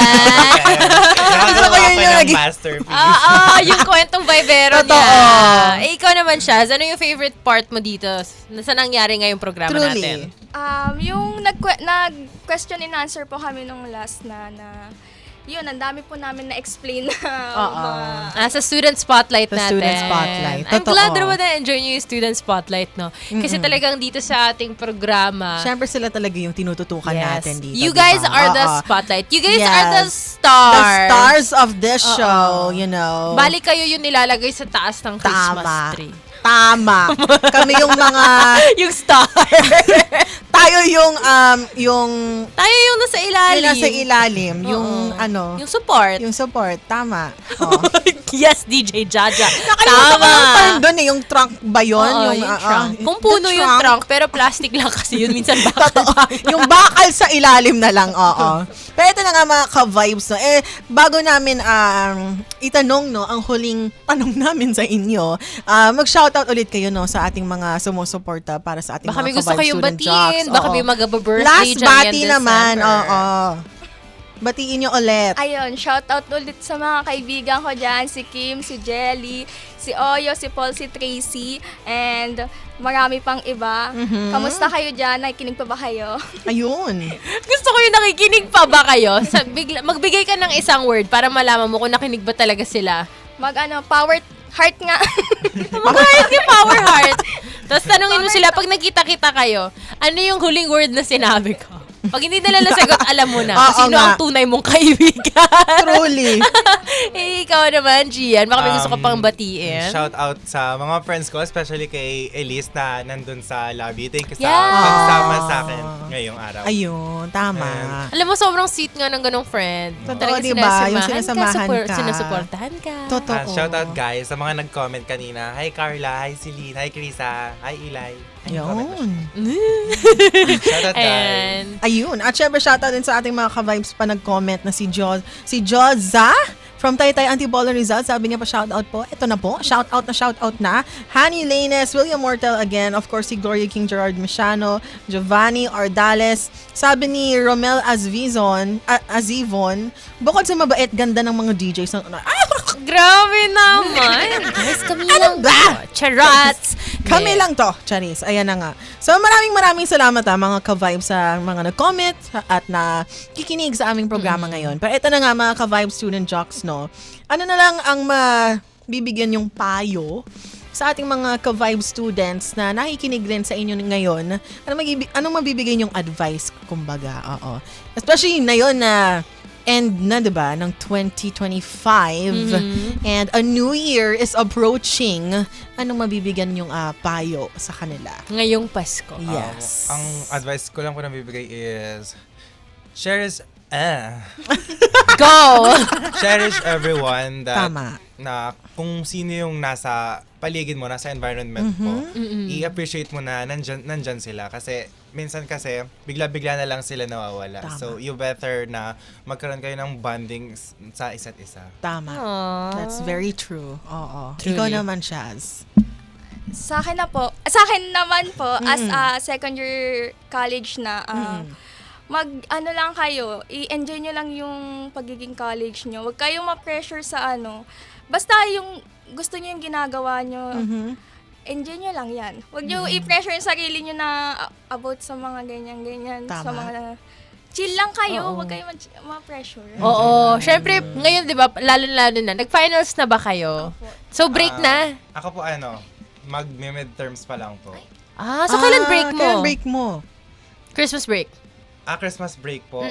Gusto ko yun yung ng naging- masterpiece. Yung kwentong vibero Totoo. niya. Ikaw naman, Shaz, ano yung favorite part mo dito sa nangyari ngayong programa natin? Yung nag-question and answer po kami nung last na yun, ang dami po namin na-explain na Sa student spotlight Sa natin. student spotlight. I'm glad Totoo. naman na-enjoy nyo yung student spotlight, no? Kasi talagang dito sa ating programa, Siyempre sila talaga yung tinututukan natin dito. you diba? guys are the Oo. spotlight. You guys Yes. are the The stars. stars of this show, you know. Bali kayo yung nilalagay sa taas ng Christmas tree. Tama. Kami yung mga Yung star. tayo yung Tayo yung nasa ilalim. nasa ilalim, yung Yung support. yung support, tama. Oh. Yes, DJ Jaja. Nakalimutan ko yung term doon eh, yung trunk ba yun? Oo, yung trunk. Kung puno the yung trunk, pero plastic lang kasi yun. Minsan bakal. Totoo. Yung bakal sa ilalim na lang, oo. Pero ito na nga mga ka-vibes, no? Bago namin itanong, no, ang huling tanong namin sa inyo, mag-shoutout ulit kayo, no, sa ating mga sumusuporta para sa ating Baka may mga gusto ka-vibes kayong student batiin. jocks. Baka Oo. may mag-birthday Last dyan bati yan naman, December. oo. Batiin nyo ulit. Ayun, shoutout ulit sa mga kaibigan ko dyan, si Kim, si Jelly, si Oyo, si Paul, si Tracy, and marami pang iba. Kamusta kayo dyan? Nakikinig pa ba kayo? Ayun. Gusto ko yung nakikinig pa ba kayo? Magbigay ka ng isang word para malaman mo kung nakinig ba talaga sila. Power heart nga. Mag-heart yung power heart. Tapos tanungin mo sila, pag nagkita-kita kayo, ano yung huling word na sinabi ko? Pag hindi nila nasagot, alam mo na. Oo Sino nga. ang tunay mong kaibigan? Truly. Ikaw naman, Gian. Baka may gusto ka pang batiin. Shout out sa mga friends ko, especially kay Elise na nandun sa lobby. Thank you sa Yeah. pagsama sa akin ngayong araw. Ayun, tama. Alam mo, sobrang sweet nga ng ganong friend. Totoo, Talagang diba? Yung sinasamahan ka. Sinusuportahan ka. Totoo. Shout out guys sa mga nag-comment kanina. Hi Carla, hi Celine, hi Krisa, hi Eli. Ayun. Shout out guys. And Ayun. At syempre, shoutout din sa ating mga ka-vibes pa nag-comment na si Joza from Taytay Antipolo Rizal. Sabi niya pa shoutout po. Ito na po. Shoutout na. Hani Lanes, William Mortel again. Of course, si Gloria King Gerard Mesiano, Giovanni Ardales. Sabi ni Romel Azivon, bukod sa mabait, ganda ng mga DJs. grabe naman. Guys, kami lang ba? Charots. Kami lang to, Charis. Ayan na nga. So maraming salamat mga ka-vibes sa mga nag-comment at na kikinig sa aming programa ngayon. Pero ito na nga mga ka-vibe student jocks, no? Ano na lang ang mabibigyan yung payo sa ating mga ka-vibe students na nakikinig din sa inyo ngayon? Anong mabibigay yung advice, kumbaga? Oo. Especially na yun na end na, diba, ng 2025 and a new year is approaching. Anong mabibigyan yung payo sa kanila? Ngayong Pasko. Yes. Ang advice ko lang po na bibigay is cherish Go! cherish everyone that Tama. na kung sino yung nasa paligid mo, nasa environment mo, i-appreciate mo na nandyan sila. Kasi minsan kasi bigla-bigla na lang sila nawawala. Tama. So you better na magkaroon kayo ng bonding sa isa't isa. Tama. Aww. That's very true. Oo. Truly. Ikaw naman, Shaz. Sa akin naman po, as a second year college na, lang kayo, i-enjoy nyo lang yung pagiging college nyo. Huwag kayong ma-pressure sa basta yung gusto nyo yung ginagawa nyo, enjoy nyo lang yan. Huwag nyo i-pressure yung sarili nyo na about sa mga ganyan-ganyan. Sa Tama. mga chill lang kayo, Oo. huwag kayong ma-pressure. Oo. Syempre, ngayon, di ba, lalo-lalo na, nag-finals na ba kayo? So, break na. Ako po mag-midterms pa lang po. So kailan break mo? Kailan break mo? Christmas break. Christmas break po.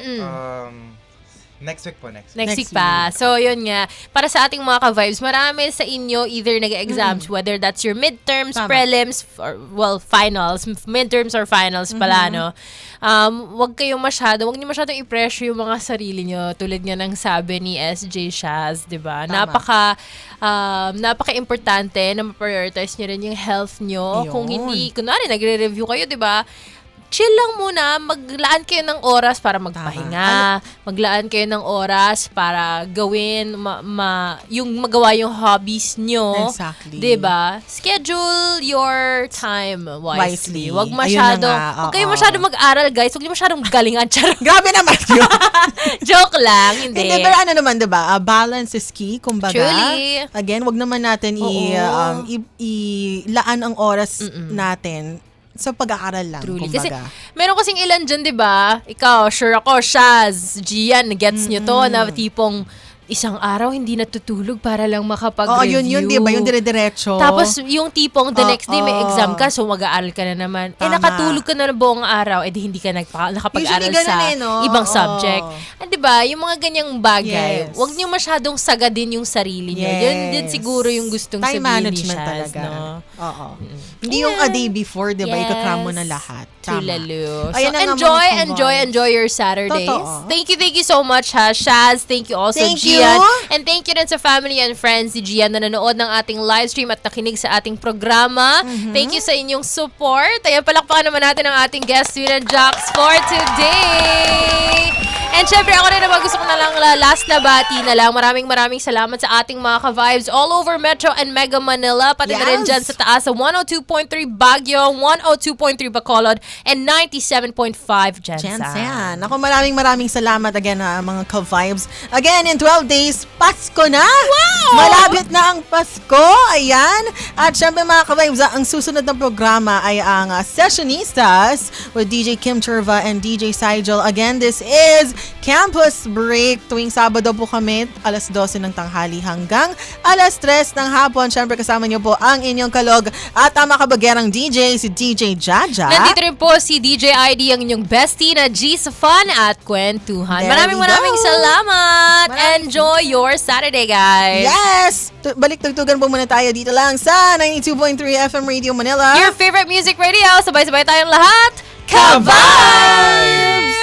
Next week po, next week. Next week pa. So, yun nga. Para sa ating mga ka-vibes, marami sa inyo either nag-exams, whether that's your midterms, Tama. prelims, or, finals. Midterms or finals pala, no? Huwag niyo masyadong i-pressure yung mga sarili nyo. Tulad nga ng sabi ni SJ Shaz, di ba? Tama. Napaka-importante na ma-prioritize nyo rin yung health nyo. Ayun. Kung hindi, kunwari, nagre-review kayo, di ba? Chill lang muna, maglaan kayo ng oras para magpahinga, maglaan kayo ng oras para gawin, yung magawa yung hobbies nyo. Exactly. 'Di ba? Schedule your time wisely. Wisely. Huwag Ayun na nga, huwag kayo oo. masyadong mag-aral, guys. Huwag niyo masyadong galingan. Charot. Grabe naman yun. Joke lang, hindi. Hindi, pero ano naman, diba? Balance is key, kumbaga. Truly. Again, wag naman natin ilaan ang oras natin sa pag-aaral lang, Truly. Kasi kumbaga. meron kasing ilan dyan, di ba? Ikaw, sure ako, Shaz, Gian, gets nyo to, na tipong isang araw hindi natutulog para lang makapag-review. yun, di ba? Yung dire-diretso. Tapos yung tipong the next day may Oo. exam ka, so mag-aaral ka na naman. Tama. Nakatulog ka na buong araw, di hindi ka nakapag-aral Usually ganun sa no? ibang Oo. subject. Di ba? Yung mga ganyang bagay, Yes. huwag niyo masyadong sagadin yung sarili niyo. Yes. Yun din siguro yung gustong Time sabihin ni management Shaz, talaga. no? Oo. Hindi yung a day before, di ba? Yes. Ikakram mo na lahat. Tulalo. So, Ayan na nga, enjoy, mga enjoy, ka-vibes. enjoy your Saturdays. Totoo. Thank you so much, ha, Shaz. Thank you also, Thank Gian. you. And thank you din sa family and friends ni Gian na nanood ng ating live stream at nakinig sa ating programa. Thank you sa inyong support. Ayan, palakpakan naman natin ang ating guest student jocks for today. And syempre, ako rin naman gusto ko na lang last na bati na lang. Maraming salamat sa ating mga ka-vibes all over Metro and Mega Manila. Pati na rin Yes. dyan sa taas sa 102.3 Baguio, 102.3 Bacolod, and 97.5 Jensen. Jensen. Ako, maraming salamat again mga ka-vibes. Again, in 12 days, Pasko na! Wow! Malapit na ang Pasko. Ayan. At syempre mga ka-vibes, ang susunod na programa ay ang Sessionistas with DJ Kim Turva and DJ Sigel. Again, this is Campus Break. Tuwing Sabado po kami, alas 12 ng tanghali hanggang alas 3 ng hapon. Syempre kasama niyo po ang inyong kalog at ang makabagerang DJ, si DJ Jaja. Nandito rin po si DJ ID, ang inyong bestie na G sa fun at kwentuhan. There we Maraming go. salamat. Maraming- Enjoy your Saturday, guys. Yes! Balik tugtugan po muna tayo dito lang sa 92.3 FM Radio Manila. Your favorite music radio. Sabay-sabay tayong lahat. Ka-Vibes!